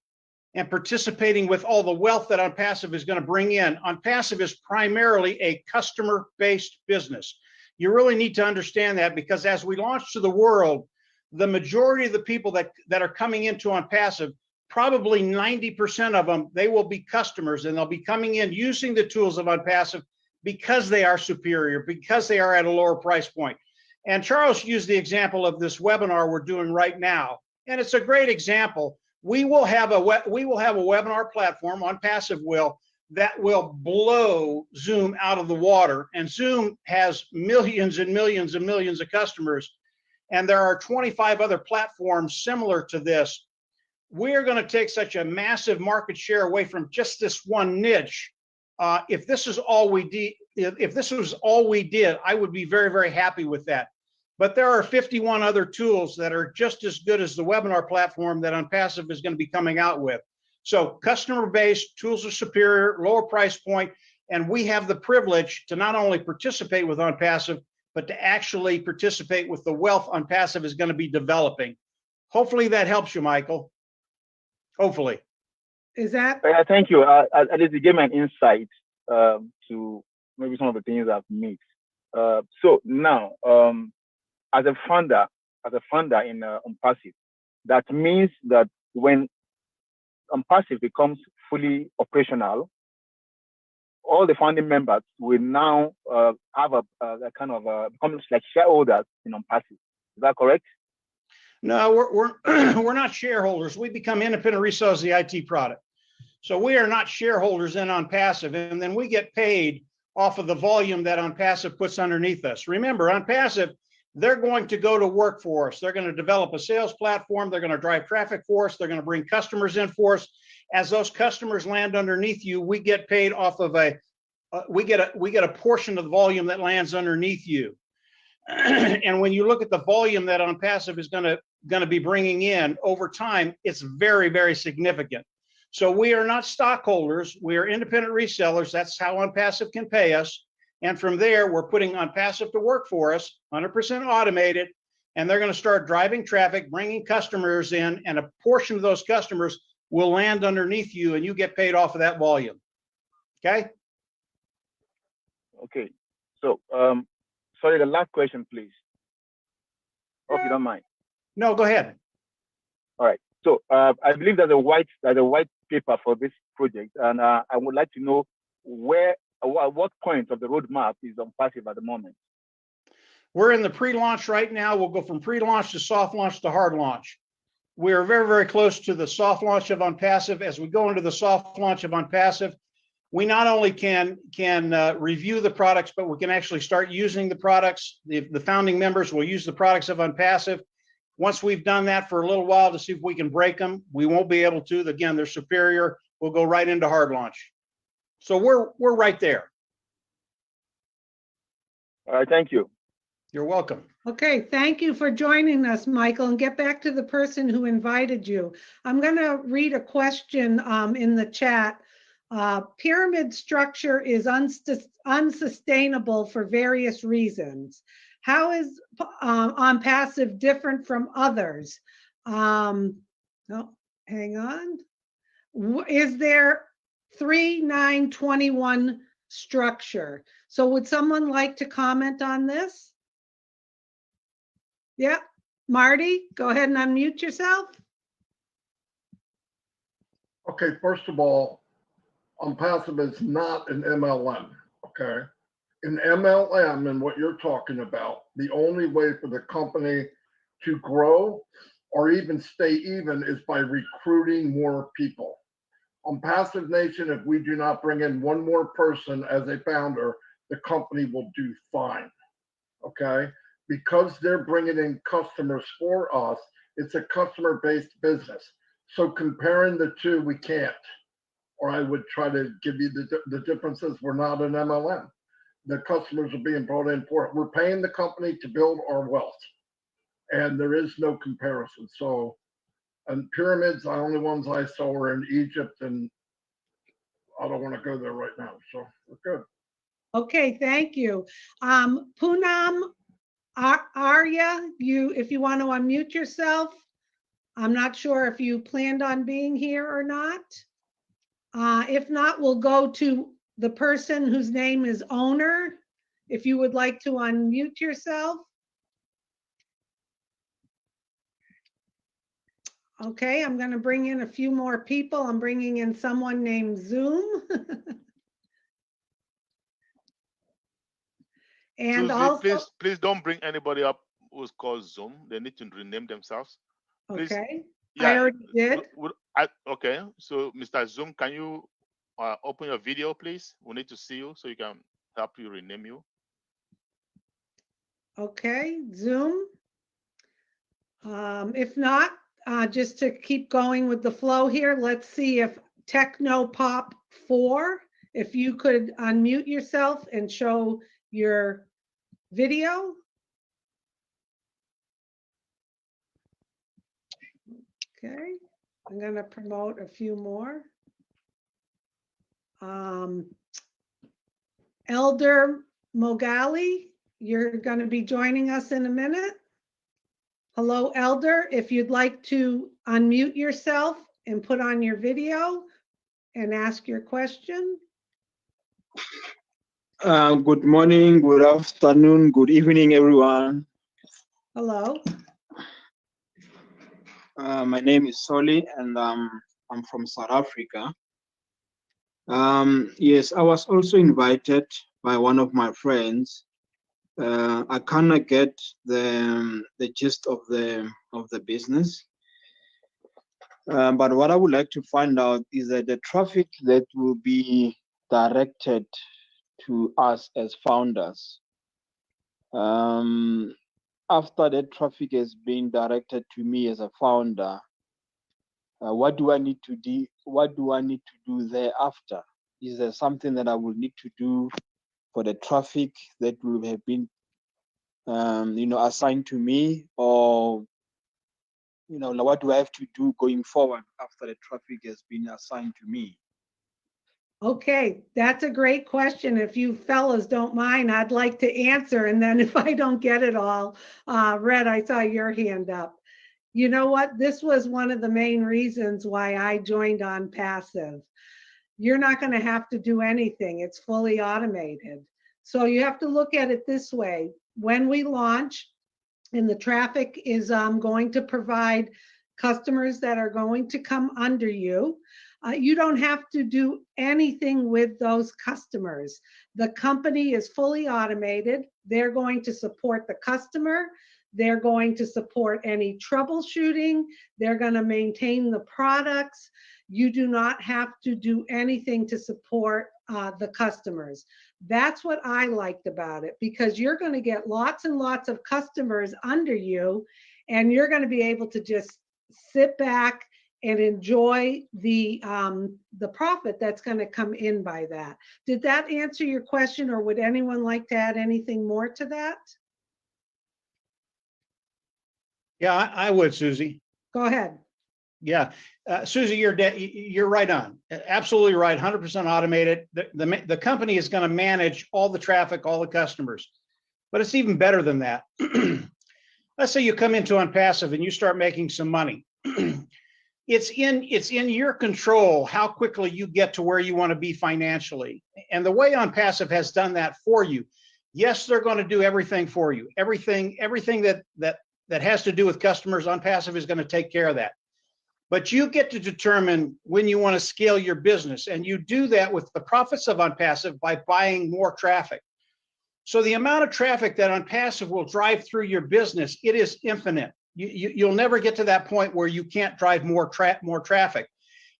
and participating with all the wealth that ONPASSIVE is going to bring in, ONPASSIVE is primarily a customer-based business. You really need to understand that, because as we launch to the world, the majority of the people that are coming into ONPASSIVE, probably 90% of them, they will be customers, and they'll be coming in using the tools of ONPASSIVE because they are superior, because they are at a lower price point. And Charles used the example of this webinar we're doing right now, and it's a great example. We will have a webinar platform, ONPASSIVE will, that will blow Zoom out of the water. And Zoom has millions and millions and millions of customers, and there are 25 other platforms similar to this. We're going to take such a massive market share away from just this one niche. If this is all we did, if this was all we did, I would be very, very happy with that. But there are 51 other tools that are just as good as the webinar platform that ONPASSIVE is going to be coming out with. So customer base, tools are superior, lower price point, and we have the privilege to not only participate with ONPASSIVE, but to actually participate with the wealth ONPASSIVE is going to be developing. Hopefully that helps you, Michael. Hopefully. Is that? Thank you. At least you gave me an insight to maybe some of the things I've missed. So now, as a founder in ONPASSIVE, that means that when ONPASSIVE becomes fully operational, all the founding members will now have a kind of become like shareholders in ONPASSIVE. Is that correct? No, we're not shareholders. We become independent resellers of the IT product. So we are not shareholders in ONPASSIVE, and then we get paid off of the volume that ONPASSIVE puts underneath us. Remember, ONPASSIVE, they're going to go to work for us. They're going to develop a sales platform. They're going to drive traffic for us. They're going to bring customers in for us. As those customers land underneath you, we get paid off of we get a portion of the volume that lands underneath you. And when you look at the volume that ONPASSIVE is going to be bringing in over time, it's very, very significant. So we are not stockholders. We are independent resellers. That's how ONPASSIVE can pay us. And from there, we're putting ONPASSIVE to work for us, 100% automated, and they're going to start driving traffic, bringing customers in, and a portion of those customers will land underneath you, and you get paid off of that volume. Okay? Okay. So, sorry, the last question, please. Hope you don't mind. No, go ahead. All right. So, I believe there's a white paper for this project, and I would like to know what point of the roadmap is ONPASSIVE at the moment. We're in the pre-launch right now. We'll go from pre-launch to soft launch to hard launch. We are very, very close to the soft launch of ONPASSIVE. As we go into the soft launch of ONPASSIVE, we not only can review the products, but we can actually start using the products. The founding members will use the products of ONPASSIVE. Once we've done that for a little while to see if we can break them, we won't be able to. Again, they're superior. We'll go right into hard launch. So we're right there. All right, thank you. You're welcome. Okay, thank you for joining us, Michael, and get back to the person who invited you. I'm going to read a question in the chat. Pyramid structure is unsustainable for various reasons. How is ONPASSIVE different from others? Oh, hang on. Is there 3-9-21 structure? So would someone like to comment on this? Yeah, Marty, go ahead and unmute yourself. Okay, first of all, ONPASSIVE is not an MLM, okay? An MLM and what you're talking about, the only way for the company to grow or even stay even is by recruiting more people. ONPASSIVE Nation, if we do not bring in one more person as a founder, the company will do fine, okay? Because they're bringing in customers for us, it's a customer-based business. So comparing the two, we can't. Or I would try to give you the differences. We're not an MLM. The customers are being brought in for it. We're paying the company to build our wealth. And there is no comparison. So, and pyramids, the only ones I saw were in Egypt, and I don't want to go there right now. So we're good. Okay, thank you. Poonam Arya, if you want to unmute yourself. I'm not sure if you planned on being here or not. If not, we'll go to the person whose name is owner. if you would like to unmute yourself. Okay, I'm going to bring in a few more people. I'm bringing in someone named Zoom. And Susie, also, please don't bring anybody up who's called Zoom. They need to rename themselves. Please. okay, Yeah, I already did. Okay, so Mr. Zoom, can you open your video, please? We need to see you so you can help you rename you. Okay, Zoom. If not, just to keep going with the flow here, let's see if Technopop 4, if you could unmute yourself and show your video. Okay, I'm going to promote a few more. Elder Mogali, you're going to be joining us in a minute. Hello, Elder. If you'd like to unmute yourself and put on your video and ask your question. Good morning, good afternoon, good evening, everyone. Hello. My name is Soli, and I'm from South Africa. Yes, I was also invited by one of my friends. I cannot get the gist of the business, but what I would like to find out is that the traffic that will be directed to us as founders, after that traffic has been directed to me as a founder, what do I need to do? What do I need to do thereafter? Is there something that I will need to do for the traffic that will have been, assigned to me, or what do I have to do going forward after the traffic has been assigned to me? Okay, that's a great question. If you fellas don't mind, I'd like to answer. And then if I don't get it all, Red, I saw your hand up. You know what? This was one of the main reasons why I joined ONPASSIVE. You're not going to have to do anything. It's fully automated. So you have to look at it this way. When we launch, and the traffic is going to provide customers that are going to come under you, you don't have to do anything with those customers. The company is fully automated. They're going to support the customer. They're going to support any troubleshooting. They're going to maintain the products. You do not have to do anything to support the customers. That's what I liked about it, because you're going to get lots and lots of customers under you, and you're going to be able to just sit back and enjoy the profit that's going to come in by that. Did that answer your question, or would anyone like to add anything more to that? Yeah, I would, Susie. Go ahead. Yeah, Susie, you're right on. Absolutely right. 100% automated. The company is going to manage all the traffic, all the customers, but it's even better than that. Let's say you come into ONPASSIVE and you start making some money. It's in your control how quickly you get to where you want to be financially. And the way ONPASSIVE has done that for you, yes, they're going to do everything for you. Everything that has to do with customers, ONPASSIVE is going to take care of that. But you get to determine when you want to scale your business, and you do that with the profits of ONPASSIVE by buying more traffic. So the amount of traffic that ONPASSIVE will drive through your business, it is infinite. You'll never get to that point where you can't drive more traffic.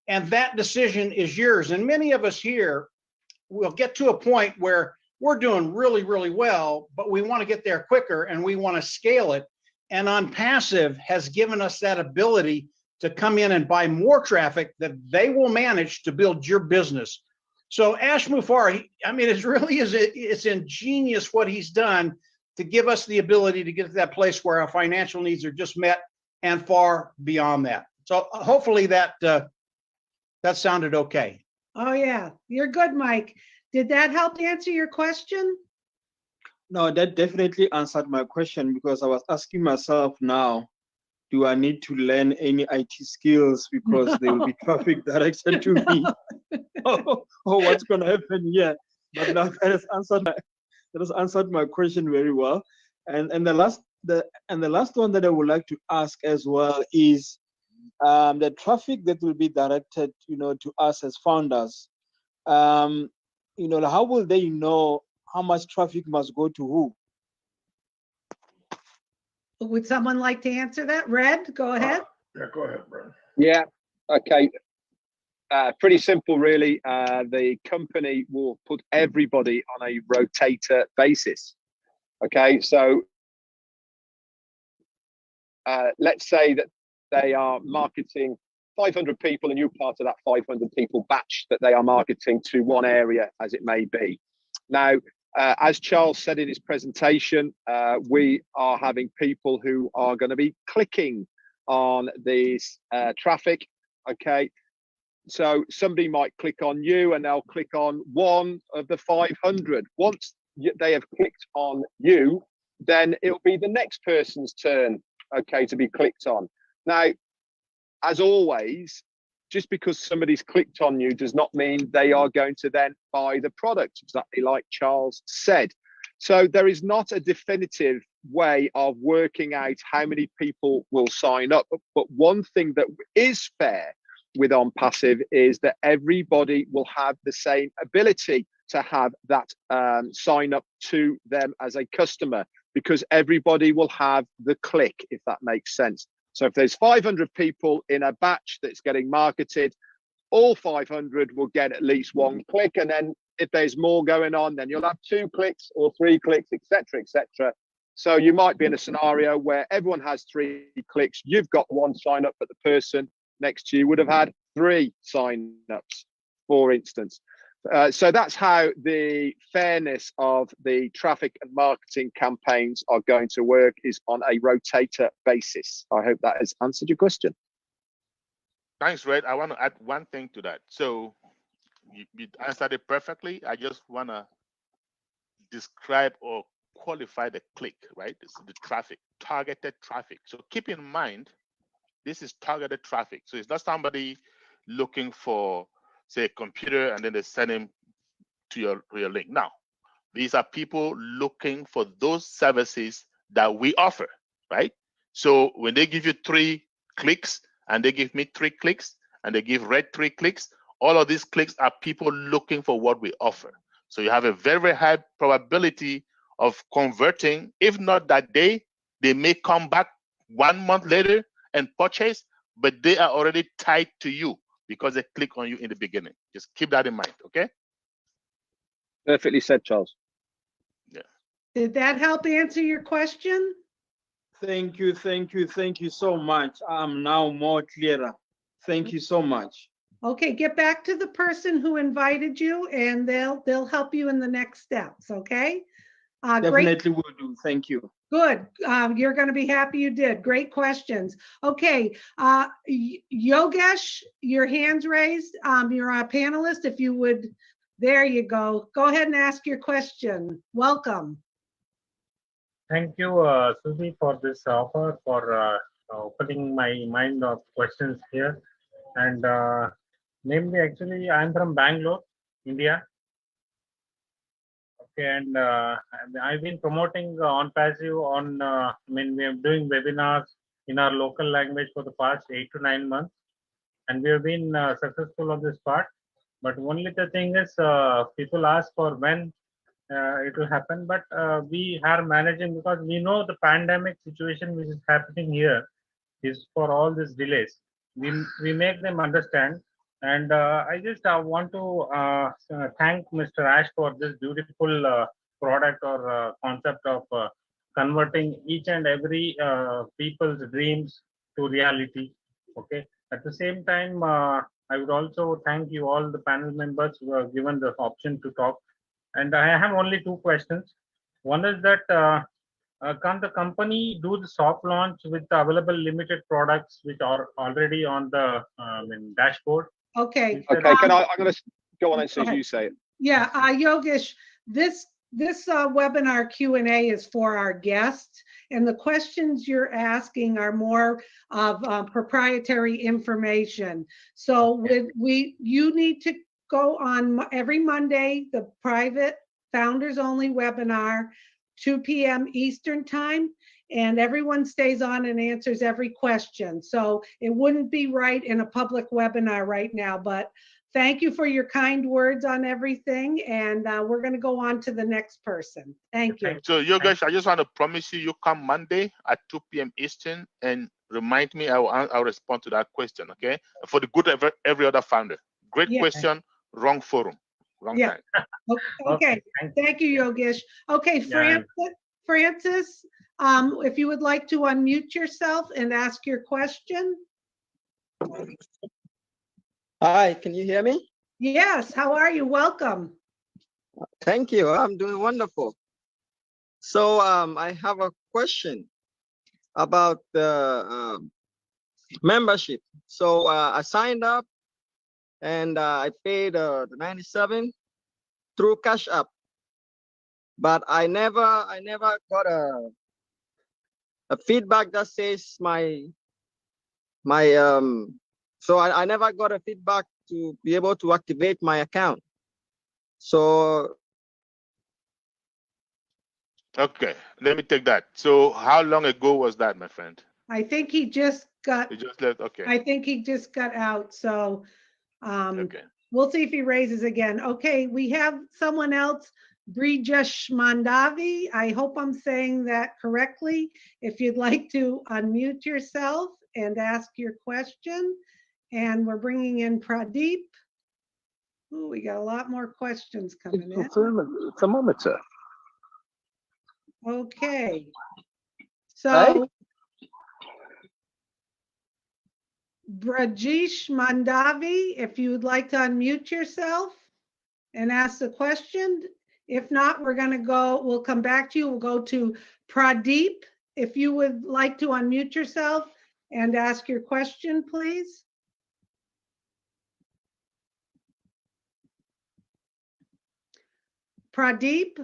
And that decision is yours. And many of us here will get to a point where we're doing really, really well, but we want to get there quicker and we want to scale it. And ONPASSIVE has given us that ability to come in and buy more traffic that they will manage to build your business. So Ash Mufareh, I mean, it's ingenious what he's done to give us the ability to get to that place where our financial needs are just met and far beyond that. So hopefully that sounded okay. Oh yeah, you're good, Mike. Did that help answer your question? No, that definitely answered my question, because I was asking myself now, do I need to learn any IT skills because there will be traffic directed to me? or what's going to happen here? But now that has answered answered my question very well. And the last one that I would like to ask as well is the traffic that will be directed, to us as founders. How will they know how much traffic must go to who? Would someone like to answer that? Red, go ahead. Yeah, go ahead, Brent. Yeah. Okay. Pretty simple, really. The company will put everybody on a rotator basis. Okay, so let's say that they are marketing 500 people and you're part of that 500 people batch that they are marketing to one area, as it may be. Now, as Charles said in his presentation, we are having people who are going to be clicking on this traffic. Okay, so somebody might click on you and they'll click on one of the 500. Once they have clicked on you, then it'll be the next person's turn, okay, to be clicked on. Now, as always, just because somebody's clicked on you does not mean they are going to then buy the product, exactly like Charles said. So there is not a definitive way of working out how many people will sign up. But one thing that is fair with ONPASSIVE is that everybody will have the same ability to have that sign up to them as a customer, because everybody will have the click, if that makes sense. So if there's 500 people in a batch that's getting marketed, all 500 will get at least one click. And then if there's more going on, then you'll have 2 clicks or 3 clicks, etc., etc. So you might be in a scenario where everyone has 3 clicks. You've got 1 sign up, but the person next to you would have had 3 sign-ups, for instance. So that's how the fairness of the traffic and marketing campaigns are going to work, is on a rotator basis. I hope that has answered your question. Thanks, Red. I want to add one thing to that. So you answered it perfectly. I just want to describe or qualify the click, right? This is the traffic, targeted traffic. So keep in mind, this is targeted traffic. So it's not somebody looking for, say, a computer and then they send him to your link. Now, these are people looking for those services that we offer, right? So when they give you 3 clicks and they give me 3 clicks and they give Red 3 clicks, all of these clicks are people looking for what we offer. So you have a very, very high probability of converting. If not that day, they may come back 1 month later and purchase, but they are already tied to you because they click on you in the beginning. Just keep that in mind, okay? Perfectly said, Charles. Yeah. Did that help answer your question? Thank you so much. I'm now more clearer. Thank you so much. Okay, get back to the person who invited you and they'll help you in the next steps, okay? Definitely will do. Thank you. Good. You're going to be happy you did. Great questions. Okay, Yogesh, your hand's raised. You're a panelist. If you would, there you go. Go ahead and ask your question. Welcome. Thank you, Susie, for this offer, for opening my mind of questions here. And namely, actually, I'm from Bangalore, India. Okay, and I've been promoting ONPASSIVE on, we are doing webinars in our local language for the past 8 to 9 months. And we have been successful on this part. But only the thing is, people ask for when it will happen, but we are managing, because we know the pandemic situation which is happening here is for all these delays. We make them understand. And I just want to thank Mr. Ash for this beautiful product or concept of converting each and every people's dreams to reality. Okay. At the same time, I would also thank you all the panel members who have given the option to talk. And I have only 2 questions. One is that can the company do the soft launch with the available limited products which are already on the dashboard? Okay. Okay, I'm going to go on and see you say it. Yeah, Yogesh, this webinar Q&A is for our guests, and the questions you're asking are more of proprietary information. So you need to go on every Monday, the private founders only webinar, 2 p.m. Eastern time, and everyone stays on and answers every question. So it wouldn't be right in a public webinar right now, but thank you for your kind words on everything. And we're going to go on to the next person. Thank you. So Yogesh, I just want to promise you, you come Monday at 2 p.m. Eastern and remind me. I'll respond to that question. Okay, for the good of every other founder. Great question, wrong forum, wrong time. Okay. Thank you, Yogesh. Okay, Francis, if you would like to unmute yourself and ask your question. Hi, can you hear me? Yes, how are you? Welcome. Thank you. I'm doing wonderful. So I have a question about the membership. So I signed up and I paid the 97 through Cash App, but I never got a feedback that says so I never got a feedback to be able to activate my account. So okay, let me take that. So how long ago was that, my friend? I think he just got. He just left. Okay. I think he just got out. So okay. We'll see if he raises again. Okay, we have someone else, Brijesh Mandavi. I hope I'm saying that correctly. If you'd like to unmute yourself and ask your question. And we're bringing in Pradeep. Ooh, we got a lot more questions coming in. Thermometer. Okay. So, Brajesh Mandavi, if you would like to unmute yourself and ask the question. If not, we'll come back to you. We'll go to Pradeep. If you would like to unmute yourself and ask your question, please. Pradeep.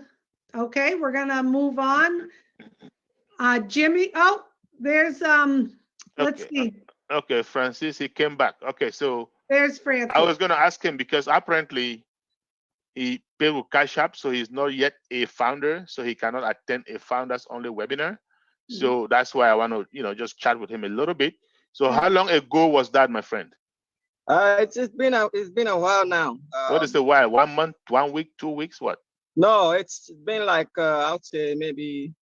Okay, we're gonna move on. Jimmy, oh, there's let's see. Okay, Francis, he came back. Okay, so there's Francis. I was gonna ask him because apparently he paid with Cash App, so he's not yet a founder, so he cannot attend a founders only webinar. So that's why I want to, just chat with him a little bit. So how long ago was that, my friend? It's been a while now. What is the while? 1 month, 1 week, 2 weeks, what? No, it's been like I would say maybe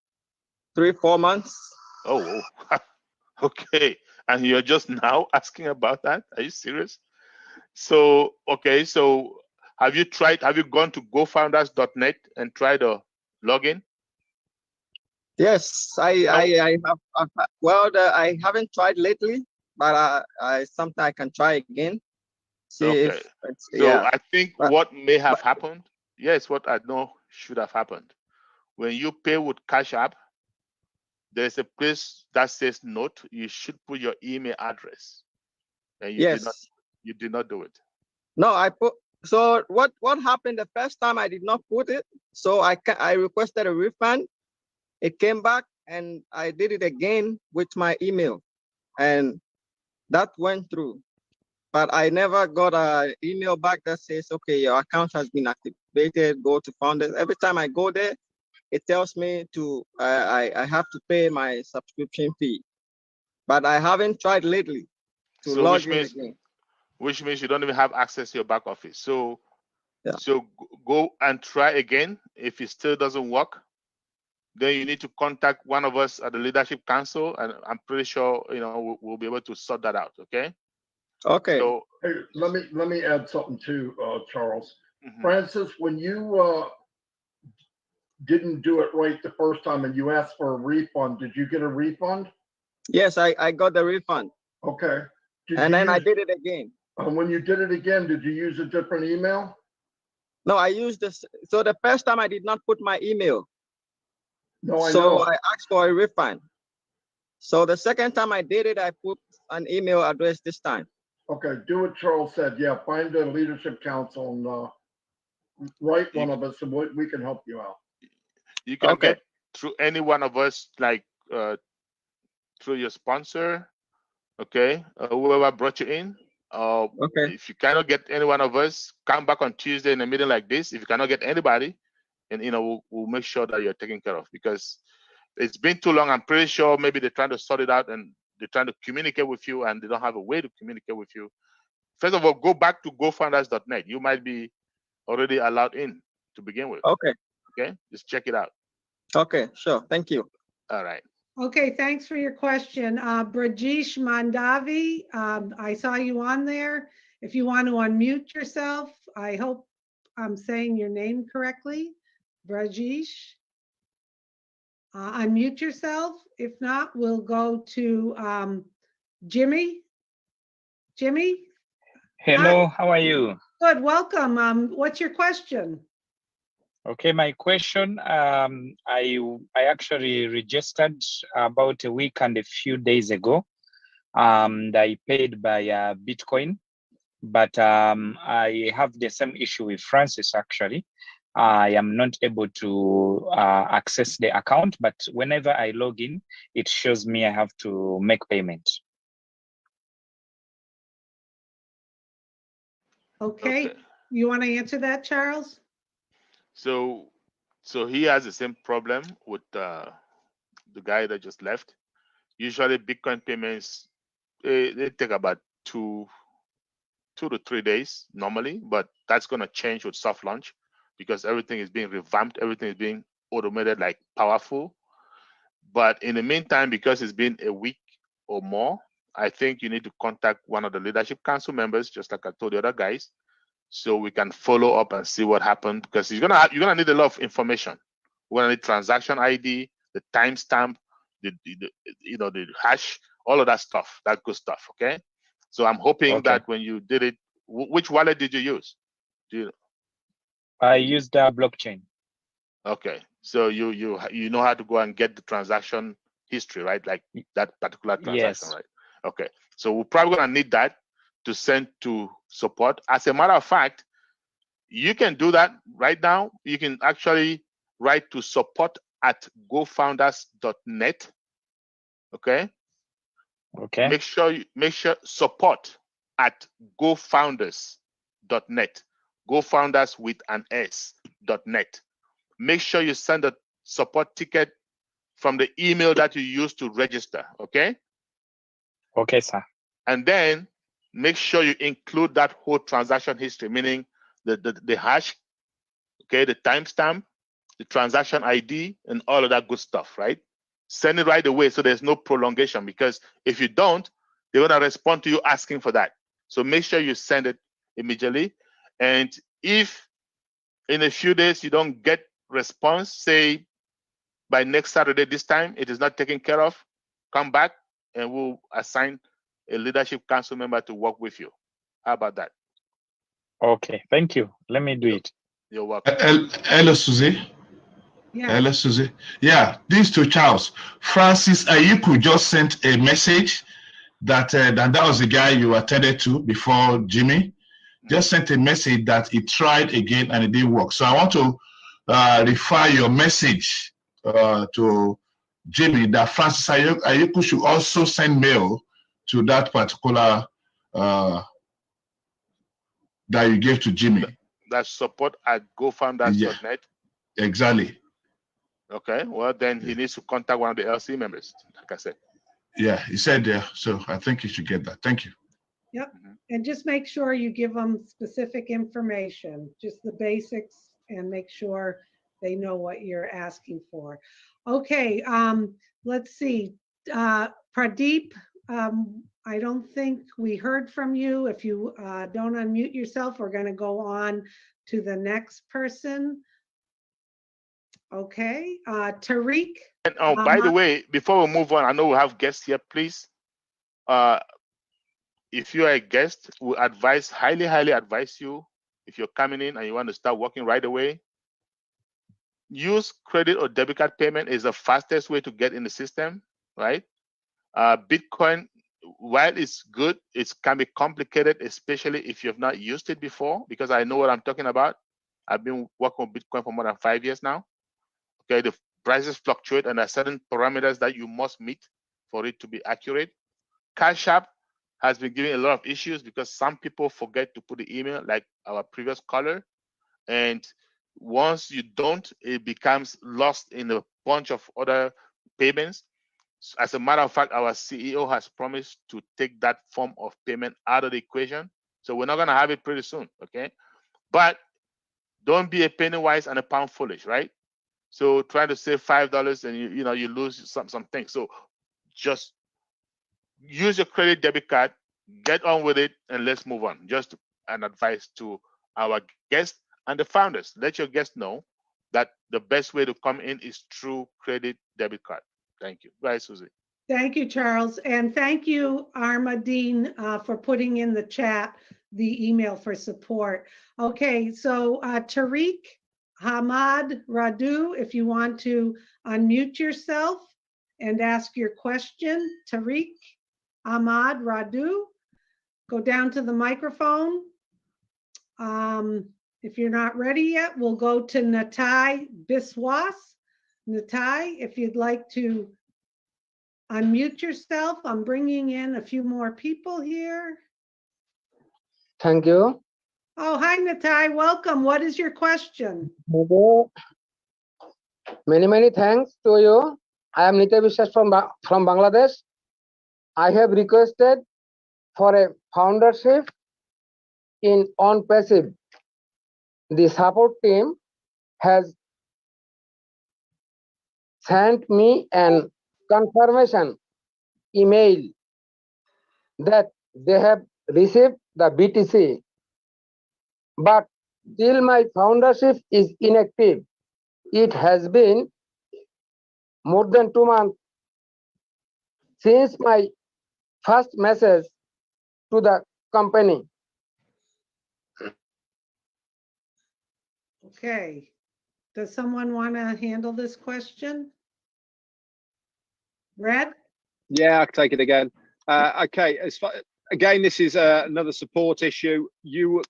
3-4 months. Oh, okay. And you're just now asking about that? Are you serious? So, okay. So have you gone to gofounders.net and tried to log in? Yes, I have. Well, I haven't tried lately, but sometimes I can try again. See if it's, so I think what may have happened, yes, what I know should have happened. When you pay with Cash App, there's a place that says note. You should put your email address. And you did not do it. No, I put. So what happened the first time I did not put it? So I requested a refund. It came back and I did it again with my email, and that went through. But I never got an email back that says, okay, your account has been activated, go to Founders. Every time I go there, it tells me to I have to pay my subscription fee. But I haven't tried lately to log in again. Which means you don't even have access to your back office. So go and try again. If it still doesn't work, then you need to contact one of us at the Leadership Council, and I'm pretty sure we'll be able to sort that out. Okay. Okay. So hey, let me add something too, Charles. Francis, when you didn't do it right the first time and you asked for a refund, did you get a refund? Yes, I got the refund. Okay. And then I did it again. When you did it again, did you use a different email? No, I used this. So the first time I did not put my email. No, I know. So I asked for a refund. So the second time I did it, I put an email address this time. Okay, do what Charles said. Yeah, find the Leadership Council and write one of us, and we can help you out. You can get through any one of us, like through your sponsor, okay, whoever brought you in. If you cannot get any one of us, come back on Tuesday in a meeting like this. If you cannot get anybody, and we'll make sure that you're taken care of, because it's been too long. I'm pretty sure maybe they're trying to sort it out and they're trying to communicate with you and they don't have a way to communicate with you. First of all, go back to gofounders.net. You might be already allowed in to begin with. Okay. Okay, just check it out. Okay, sure. Thank you. All right. Okay, thanks for your question. Brajesh Mandavi, I saw you on there. If you want to unmute yourself, I hope I'm saying your name correctly. Brajesh, unmute yourself. If not, we'll go to Jimmy. Jimmy? Hello, Hi. how are you? Good, welcome. What's your question? Okay, my question, I actually registered about a week and a few days ago. I paid by Bitcoin, but I have the same issue with Francis actually. I am not able to access the account, but whenever I log in, it shows me I have to make payment. Okay, you want to answer that, Charles? So he has the same problem with the guy that just left. Usually Bitcoin payments, they take about two to 3 days normally, but that's going to change with soft launch because everything is being revamped, everything is being automated, like powerful. But in the meantime, because it's been a week or more, I think you need to contact one of the leadership council members, just like I told the other guys, so we can follow up and see what happened, because you're gonna need a lot of information. We're gonna need transaction ID, the timestamp, the hash, all of that stuff, that good stuff. Okay. So I'm hoping that when you did it, which wallet did you use? I used the blockchain. Okay. So you know how to go and get the transaction history, right? Like that particular transaction, Yes. right? Okay. So we're probably gonna need that to send to support. As a matter of fact, you can do that right now. You can actually write to support@gofounders.net. Okay. Okay. Make sure support@gofounders.net. Gofounders with an S.net. Make sure you send a support ticket from the email that you use to register. Okay. Okay, sir. And then make sure you include that whole transaction history, meaning the hash, okay, the timestamp, the transaction ID, and all of that good stuff, right? Send it right away so there's no prolongation, because if you don't, they're gonna respond to you asking for that. So make sure you send it immediately. And if in a few days you don't get response, say by next Saturday this time, it is not taken care of, come back and we'll assign a leadership council member to work with you. How about that? Okay, thank you. Let me do it. You're welcome. Hello, Susie. Yeah. Hello, Susie. Yeah, this to Charles. Francis Ayuku just sent a message that that was the guy you attended to before Jimmy. Just sent a message that he tried again and it didn't work. So I want to refer your message to Jimmy that Francis Ayuku should also send mail to that particular that you gave to Jimmy. That's support@gofounders.net. Yeah, exactly. Okay, well then he needs to contact one of the LC members, like I said. Yeah, he said there, so I think you should get that. Thank you. Yep, and just make sure you give them specific information, just the basics, and make sure they know what you're asking for. Okay, let's see. Pradeep, I don't think we heard from you. If you don't unmute yourself, we're going to go on to the next person. Okay, Tariq. And by the way, before we move on, I know we have guests here. Please, if you are a guest, we highly advise you, if you're coming in and you want to start working right away, use credit or debit card payment is the fastest way to get in the system, right? Bitcoin, while it's good, it can be complicated, especially if you've not used it before, because I know what I'm talking about. I've been working with Bitcoin for more than 5 years now. Okay, the prices fluctuate and there are certain parameters that you must meet for it to be accurate. Cash App has been giving a lot of issues because some people forget to put the email, like our previous caller, and Once you don't, it becomes lost in a bunch of other payments. As a matter of fact, our CEO has promised to take that form of payment out of the equation. So we're not going to have it pretty soon, okay? But don't be a penny wise and a pound foolish, right? So trying to save $5 and you lose something. So just use your credit debit card, get on with it, and let's move on. Just an advice to our guests and the founders. Let your guests know that the best way to come in is through credit debit card. Thank you. Bye, Susie. Thank you, Charles. And thank you, Armadine, for putting in the chat the email for support. Okay, so Tariq Hamad Radu, if you want to unmute yourself and ask your question. Tariq Ahmad Radu, go down to the microphone. If you're not ready yet, we'll go to Natai Biswas. Natai, if you'd like to unmute yourself. I'm bringing in a few more people here. Thank you. Oh, hi, Natai. Welcome. What is your question? Many thanks to you. I am Nitai Biswas from Bangladesh. I have requested for a foundership in ONPASSIVE. The support team has sent me an confirmation email that they have received the BTC, but till my foundership is inactive. It has been more than 2 months since my first message to the company. Okay. Does someone want to handle this question? Red? Yeah, I can take it again. Okay, again, this is another support issue. You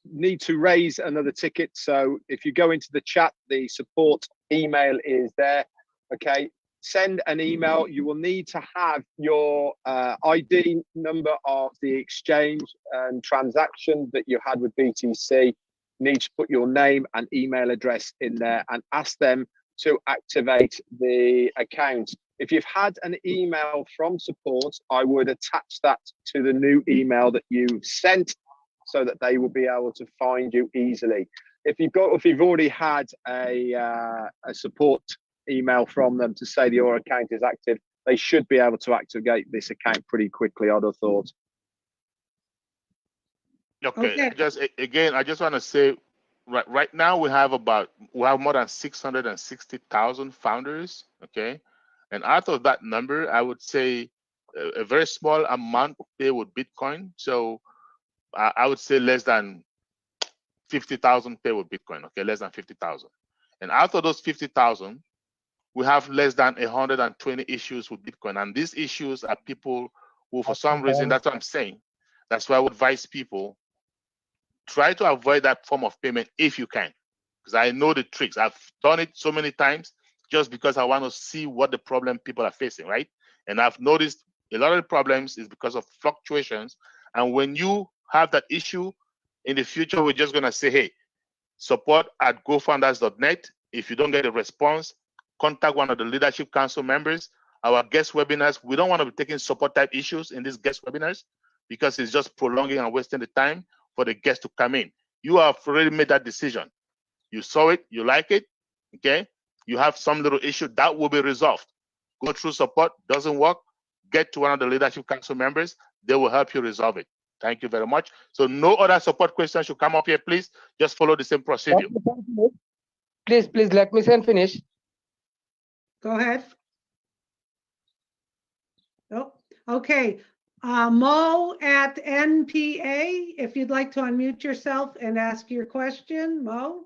need to raise another ticket. So if you go into the chat, the support email is there. Okay, send an email. You will need to have your ID number of the exchange and transaction that you had with BTC. You need to put your name and email address in there and ask them to activate the account. If you've had an email from support, I would attach that to the new email that you've sent so that they will be able to find you easily. If you've already had a support email from them to say that your account is active, they should be able to activate this account pretty quickly, I'd have thought. Okay. I just want to say, right now we have more than 660,000 founders. Okay, and out of that number, I would say a very small amount pay with Bitcoin. So I would say less than 50,000 pay with Bitcoin. Okay, less than 50,000. And out of those 50,000, we have less than 120 issues with Bitcoin. And these issues are people who, for some reason, that's what I'm saying. That's why I would advise people, try to avoid that form of payment if you can, because I know the tricks. I've done it so many times just because I want to see what the problem people are facing, right? And I've noticed a lot of the problems is because of fluctuations. And when you have that issue in the future, we're just going to say, hey, support@gofounders.net. If you don't get a response, contact one of the Leadership Council members. Our guest webinars, we don't want to be taking support type issues in these guest webinars because it's just prolonging and wasting the time for the guests to come in. You have already made that decision. You saw it, you like it, okay? You have some little issue that will be resolved. Go through support, doesn't work, get to one of the Leadership Council members. They will help you resolve it. Thank you very much. So no other support questions should come up here, please. Just follow the same procedure. Please, let me finish. Go ahead. Oh, okay. Mo at NPA, if you'd like to unmute yourself and ask your question, Mo.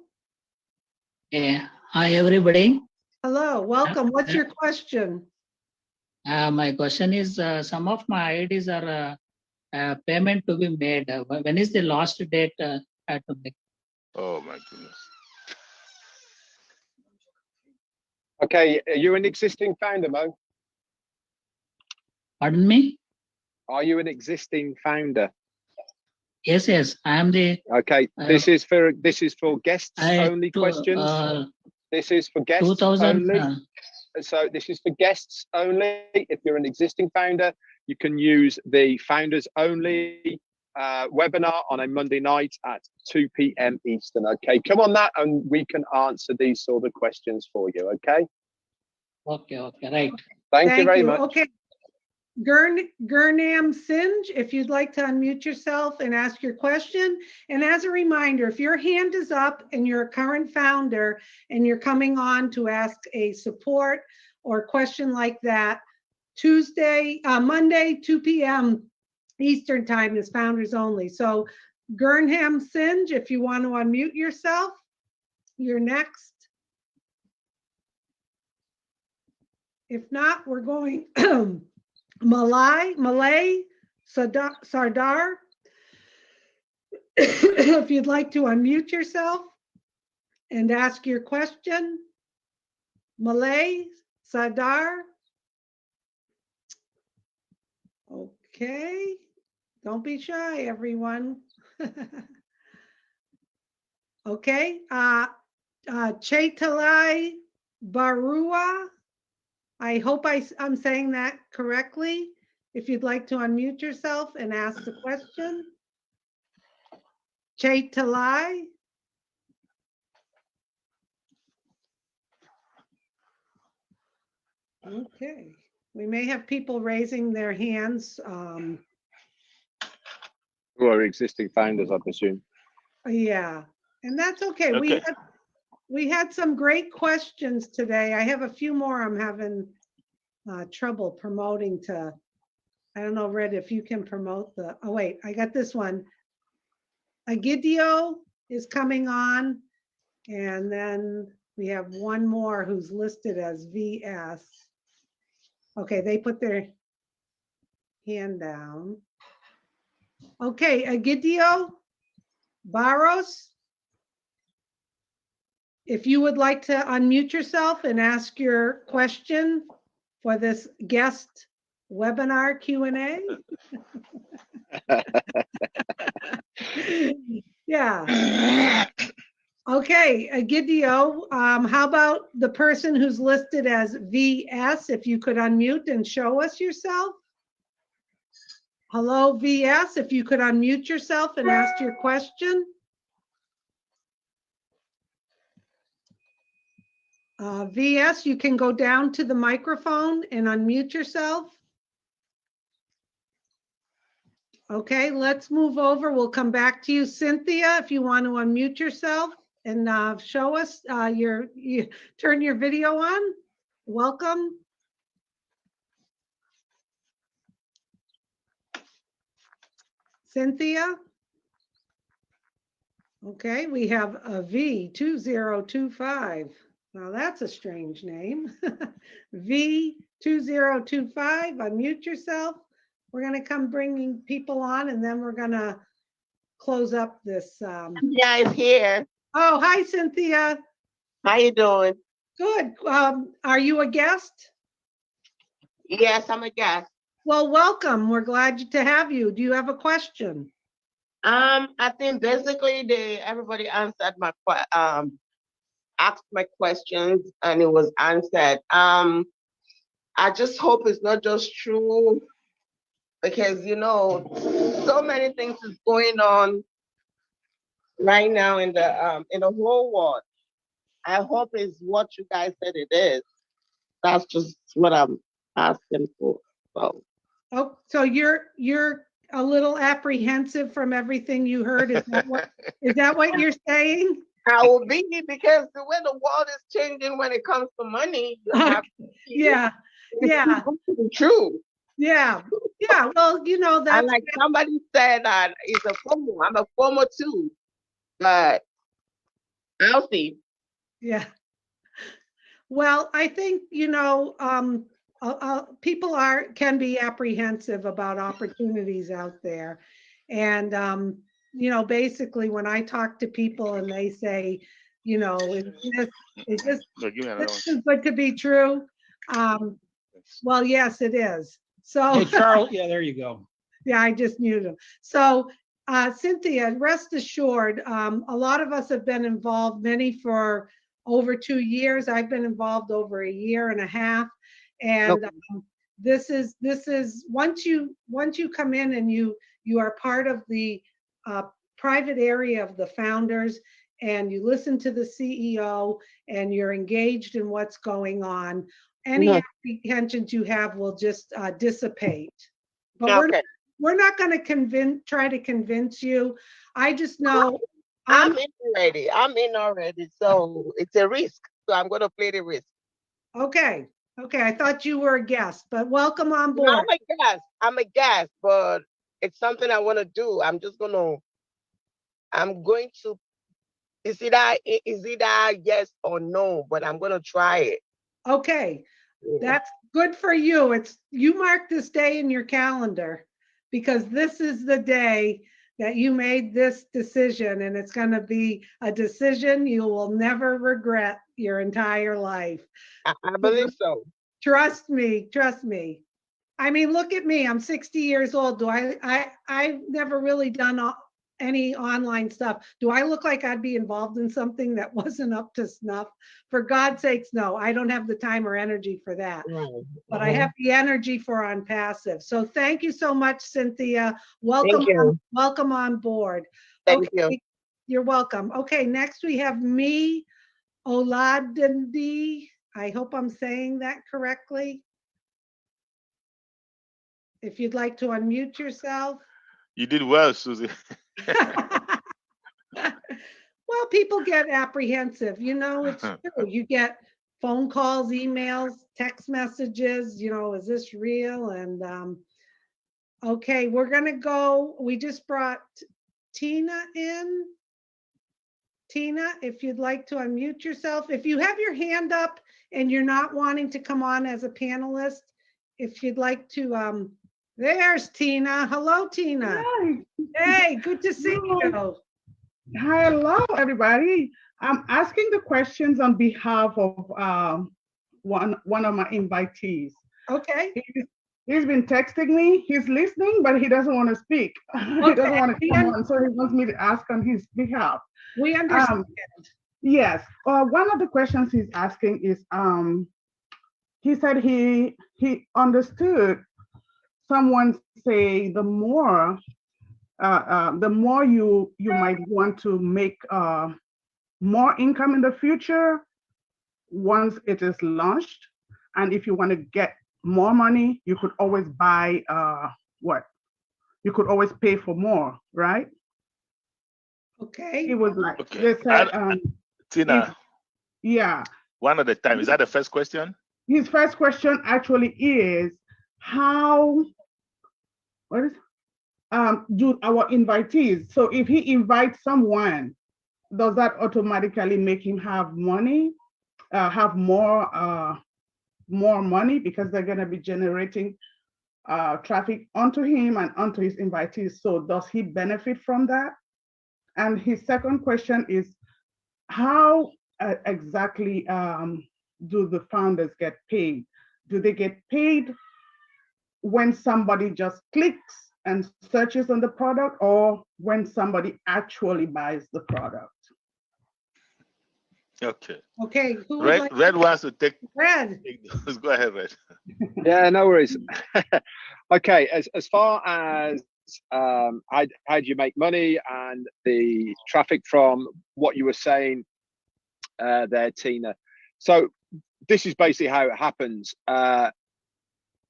Yeah. Hi, everybody. Hello, welcome. What's your question? My question is, some of my IDs are payment to be made. When is the last date I have to make? Oh my goodness. Okay, are you an existing founder, Mo? Pardon me? Are you an existing founder? Yes, yes. I am the. Okay. This is for guests only to, questions. This is for guests 2000. only. So this is for guests only. If you're an existing founder, you can use the founders only webinar on a Monday night at 2 p.m. Eastern. Okay, come on that, and we can answer these sort of questions for you. Okay. Okay. Right. Thank you very much. Okay. Gurnam Sinj, if you'd like to unmute yourself and ask your question. And as a reminder, if your hand is up and you're a current founder and you're coming on to ask a support or question like that, Monday, 2 p.m. Eastern time is founders only. So Gurnam Sinj, if you want to unmute yourself, you're next. If not, we're going Malay Sardar, if you'd like to unmute yourself and ask your question. Malay Sardar. Okay, don't be shy, everyone. Okay, Chaitalai Barua. I hope I'm saying that correctly. If you'd like to unmute yourself and ask the question. Chaitalai. Okay, we may have people raising their hands. Who are existing founders, I presume. Yeah, and that's okay. Okay. We had some great questions today. I have a few more I'm having trouble promoting to. I don't know, Red, if you can promote the, oh wait, I got this one. Agidio is coming on, and then we have one more who's listed as VS. Okay, they put their hand down. Okay, Agidio Barros, if you would like to unmute yourself and ask your question for this guest webinar Q&A. Yeah. Okay, Agidio, how about the person who's listed as VS, if you could unmute and show us yourself? Hello, VS, if you could unmute yourself and ask your question. VS, you can go down to the microphone and unmute yourself. Okay, let's move over. We'll come back to you. Cynthia, if you want to unmute yourself and show us turn your video on. Welcome. Cynthia. Okay, we have a V2025. Now that's a strange name. V2025, unmute yourself. We're going to come bringing people on, and then we're going to close up this. Yeah, it's here. Oh, hi, Cynthia. How you doing? Good. Are you a guest? Yes, I'm a guest. Well, welcome. We're glad to have you. Do you have a question? I think basically everybody answered my asked my questions and it was answered. I just hope it's not just true, because you know so many things is going on right now in the whole world. I hope it's what you guys said it is. That's just what I'm asking for. Oh, so you're a little apprehensive from everything you heard. Is that what you're saying? I will be, because the way the world is changing when it comes to money. Yeah. True. Yeah. Well, you know that. Like somebody said that it's a FOMO. I'm a FOMO too, but I'll see. Yeah. Well, I think people can be apprehensive about opportunities out there, and basically when I talk to people and they say, is this too good to be true? Well, yes, it is. So hey, Charles, yeah, there you go. Yeah, I just muted him. So Cynthia, rest assured, a lot of us have been involved, many for over 2 years. I've been involved over a year and a half. And this is once you come in and you are part of the private area of the founders, and you listen to the CEO and you're engaged in what's going on, any apprehensions you have will just dissipate. But we're not going to try to convince you. I just know I'm in already. I'm in already. So it's a risk. So I'm going to play the risk. Okay. Okay. I thought you were a guest, but welcome on board. No, I'm a guest, but it's something I want to do. I'm going to, is either yes or no, but I'm going to try it. Okay. That's good for you. You mark this day in your calendar, because this is the day that you made this decision, and it's going to be a decision you will never regret your entire life. I believe so. Trust me. I mean, look at me. I'm 60 years old. I've never really done any online stuff. Do I look like I'd be involved in something that wasn't up to snuff? For God's sakes, no. I don't have the time or energy for that. But I have the energy for ONPASSIVE. So thank you so much, Cynthia. Welcome on board. Thank you. You're welcome. Okay, next we have me, Oladindi. I hope I'm saying that correctly. If you'd like to unmute yourself. You did well, Susie. Well, people get apprehensive. It's true. You get phone calls, emails, text messages, is this real? And okay, we're going to go. We just brought Tina in. Tina, if you'd like to unmute yourself. If you have your hand up and you're not wanting to come on as a panelist, if you'd like to, there's Tina. Hello, Tina. Hi. Hey, good to see you. Hello, everybody. I'm asking the questions on behalf of one of my invitees. Okay. He's been texting me. He's listening, but he doesn't want to speak. Okay. He doesn't want to come on, so he wants me to ask on his behalf. We understand. Yes. One of the questions he's asking is, he said he understood someone say the more you might want to make more income in the future once it is launched, and if you want to get more money, you could always buy you could always pay for more, right? Okay. It was like okay. They said, Tina. Yeah. One at a time. Is that the first question? His first question actually is do our invitees, so if he invites someone, does that automatically make him have money, have more money, because they're going to be generating traffic onto him and onto his invitees? So does he benefit from that? And his second question is, how exactly do the founders get paid? Do they get paid when somebody just clicks and searches on the product, or when somebody actually buys the product? Okay. Okay. Red wants to take. Red. Go ahead, Red. Yeah, no worries. Okay, as far as how do you make money and the traffic from what you were saying there, Tina. So this is basically how it happens.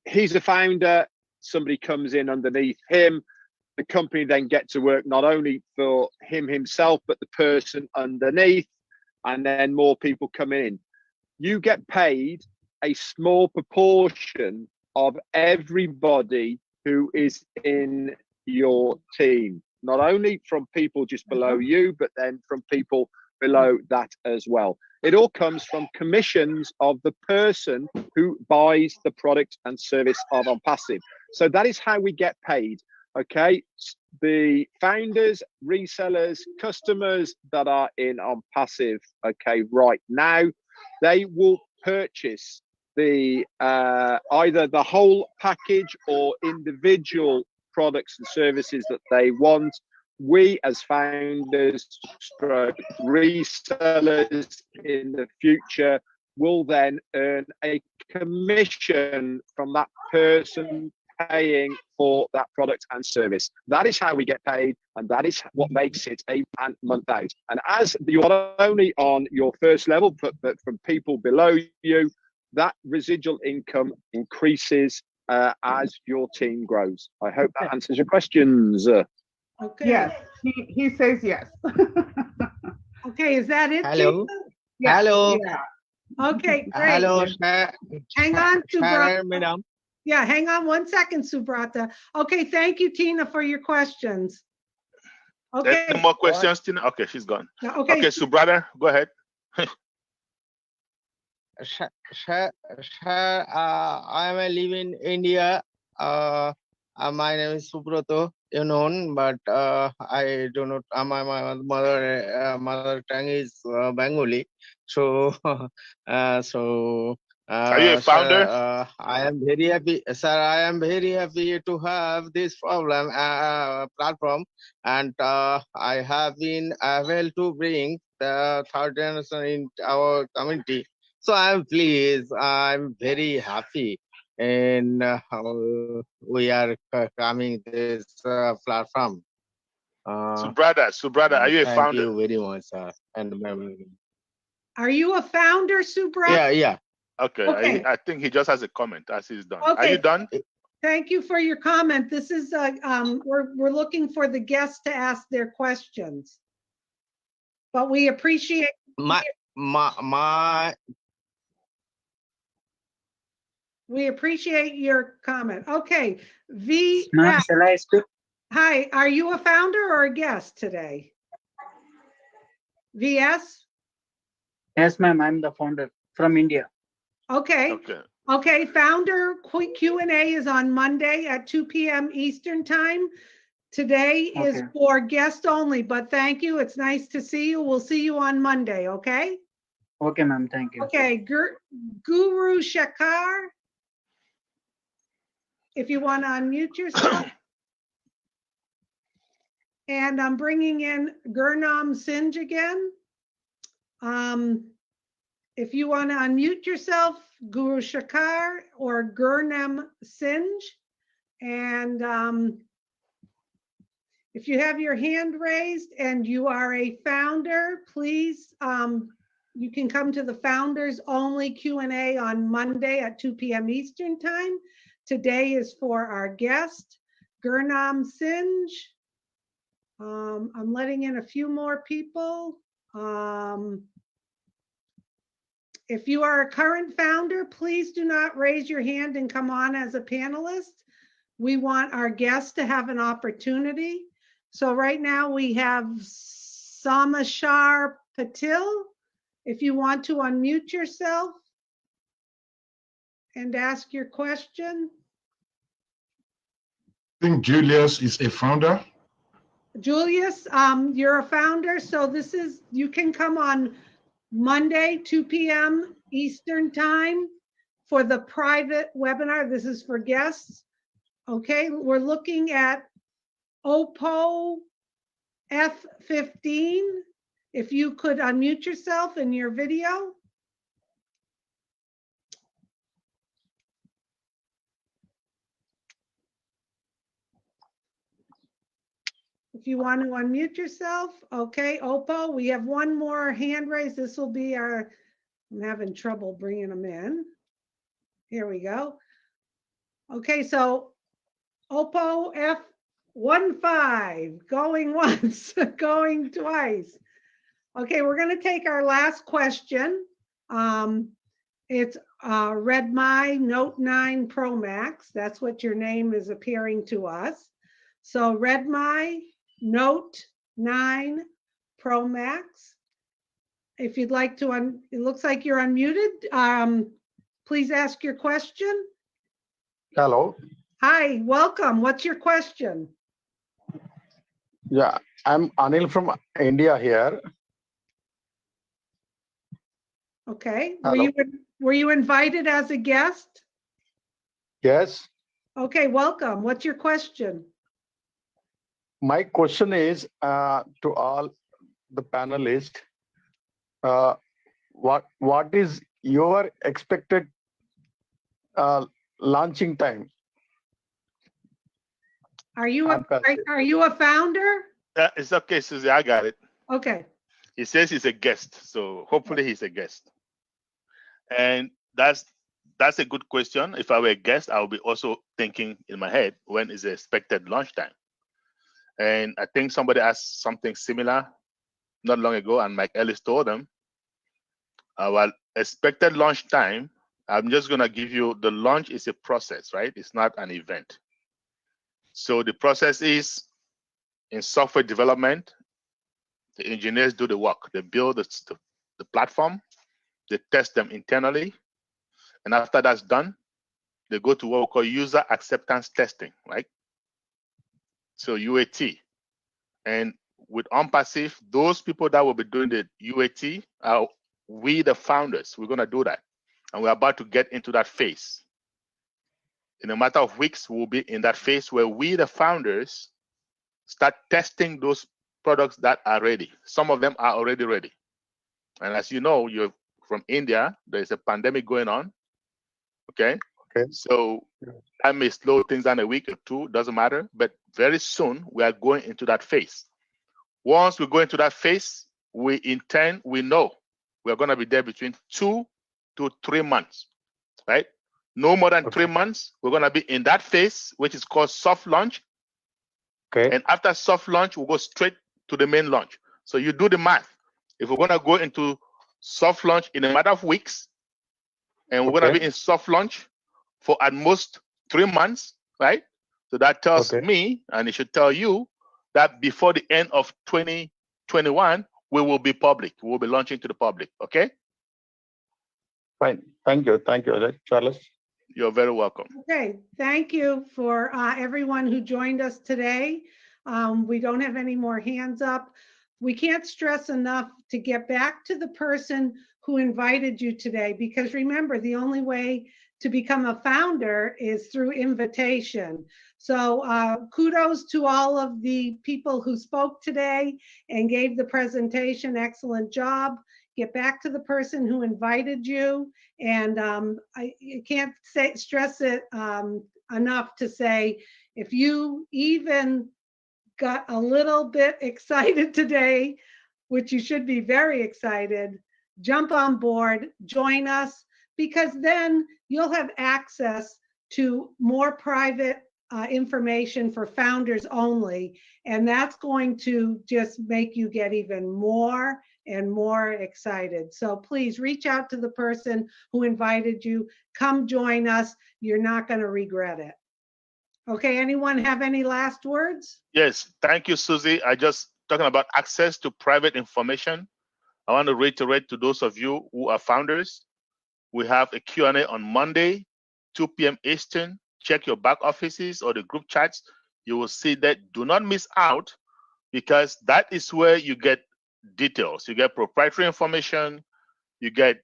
He's a founder. Somebody comes in underneath him. The company then gets to work not only for him himself, but the person underneath, and then more people come in. You get paid a small proportion of everybody who is in your team, not only from people just below you, but then from people below that as well. It all comes from commissions of the person who buys the product and service of ONPASSIVE. So that is how we get paid. Okay, the founders, resellers, customers that are in ONPASSIVE, okay, right now, they will purchase the either the whole package or individual products and services that they want we as founders, stroke resellers in the future will then earn a commission from that person paying for that product and service. That is how we get paid, and that is what makes it a month out. And as you're not only on your first level, but from people below you, that residual income increases as your team grows. I hope that answers your questions. Okay. Yes, he says yes. Okay, is that it? Hello. Tina? Yeah, Hello. yeah. Okay, great. Hello, Hang on, Subrata. madam. Yeah, hang on 1 second, Subrata. Okay, thank you, Tina, for your questions. Okay. Any more questions, Tina? Okay, she's gone. Okay, Okay, Subrata, go ahead. Sir, I am living in India. My name is Subrato, you know, but I do not. My mother tongue is Bengali, so Are you a founder? sir, I am very happy, sir. I am very happy to have this platform, and I have been able to bring the third generation in our community. So I'm pleased. I'm very happy, and we are coming this platform. Subrata, are you a Thank founder? you very much, sir. And are you a founder, Subrata? yeah. Okay, Okay. I think he just has a comment as he's done. Okay. Are you done? Thank you for your comment. This is we're looking for the guests to ask their questions, but we appreciate we appreciate your comment. Okay, Ma'am, shall I speak? Hi, are you a founder or a guest today? VS? Yes, ma'am, I'm the founder from India. Okay. Okay, founder Q&A is on Monday at 2 p.m. Eastern time. Today is for guests only, but thank you. It's nice to see you. We'll see you on Monday, okay? Okay, ma'am, thank you. Okay, Guru Shakar, if you want to unmute yourself. And I'm bringing in Gurnam Singh again. If you want to unmute yourself, Guru Shakar or Gurnam Singh. And if you have your hand raised and you are a founder, please, you can come to the founders only Q&A on Monday at 2 p.m. Eastern time. Today is for our guest, Gurnam Singh. I'm letting in a few more people. If you are a current founder, please do not raise your hand and come on as a panelist. We want our guests to have an opportunity. So right now we have Samashar Patil. If you want to unmute yourself and ask your question. I think Julius is a founder. Julius, you're a founder, so this is, you can come on Monday, 2 p.m. Eastern time for the private webinar. This is for guests. Okay, we're looking at OPPO F15. If you could unmute yourself in your video. If you want to unmute yourself, okay, OPPO, we have one more hand raised. This will be our, I'm having trouble bringing them in. Here we go. Okay, so OPPO F15, going once, going twice. Okay, we're going to take our last question. It's Redmi Note 9 Pro Max. That's what your name is appearing to us. So Redmi Note 9 Pro Max. If you'd like to, it looks like you're unmuted. Please ask your question. Hello. Hi, welcome. What's your question? Yeah, I'm Anil from India here. Okay. Hello. Were you invited as a guest? Yes. Okay, welcome. What's your question? my question is to all the panelists. What is your expected launching time? Are you a founder? It's okay, Susie. I got it. Okay. He says he's a guest, so hopefully he's a guest. And that's a good question. If I were a guest, I would be also thinking in my head, when is the expected launch time? And I think somebody asked something similar not long ago, and Mike Ellis told them, our expected launch time, I'm just going to give you, the launch is a process, right? It's not an event. So the process is, in software development, the engineers do the work. They build the platform, they test them internally, and after that's done, they go to what we call user acceptance testing, right? So UAT. And with ONPASSIVE, those people that will be doing the UAT are we, the founders. We're going to do that. And we're about to get into that phase. In a matter of weeks, we'll be in that phase where we, the founders, start testing those products that are ready. Some of them are already ready. And as you know, you're from India, there's a pandemic going on. Okay. So that may slow things down a week or two, doesn't matter. But very soon, we are going into that phase. Once we go into that phase, we know we're going to be there between 2 to 3 months, right? No more than 3 months. We're going to be in that phase, which is called soft launch. Okay. And after soft launch, we'll go straight to the main launch. So you do the math. If we're going to go into soft launch in a matter of weeks, and we're going to be in soft launch for at most 3 months, right? So that tells me, and it should tell you, that before the end of 2021, we will be public. We will be launching to the public, okay? Fine. Thank you. Thank you, Charles. You're very welcome. Okay, thank you for everyone who joined us today. We don't have any more hands up. We can't stress enough to get back to the person who invited you today, because remember, the only way to become a founder is through invitation. So kudos to all of the people who spoke today and gave the presentation. Excellent job. Get back to the person who invited you. And I can't stress it enough to say, if you even got a little bit excited today, which you should be very excited, jump on board, join us, because then you'll have access to more private information for founders only. And that's going to just make you get even more and more excited. So please reach out to the person who invited you. Come join us. You're not going to regret it. Okay, anyone have any last words? Yes, thank you, Susie. I just talking about access to private information. I want to reiterate to those of you who are founders, we have a Q&A on Monday, 2 p.m. Eastern. Check your back offices or the group chats. You will see that. Do not miss out, because that is where you get details. You get proprietary information. You get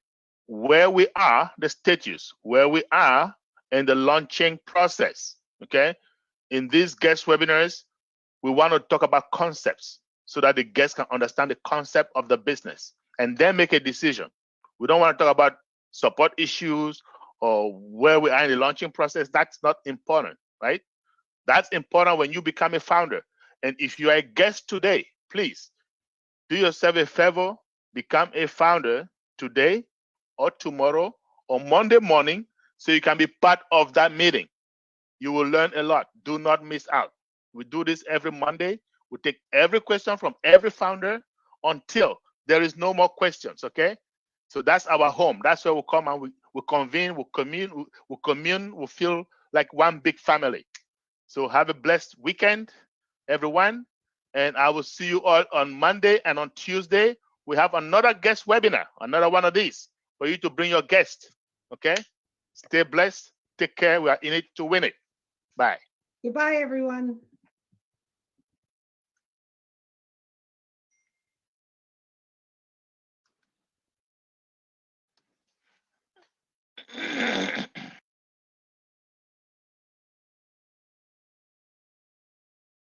where we are, the status, where we are in the launching process. Okay. In these guest webinars, we want to talk about concepts so that the guests can understand the concept of the business and then make a decision. We don't want to talk about support issues or where we are in the launching process. That's not important, right? That's important when you become a founder. And if you are a guest today, please do yourself a favor, become a founder today or tomorrow or Monday morning so you can be part of that meeting. You will learn a lot. Do not miss out. We do this every Monday. We take every question from every founder until there is no more questions, okay? So that's our home. That's where we come and we convene, we commune, we feel like one big family. So have a blessed weekend, everyone. And I will see you all on Monday, and on Tuesday, we have another guest webinar, another one of these for you to bring your guest, okay? Stay blessed. Take care. We are in it to win it. Bye. Goodbye, everyone.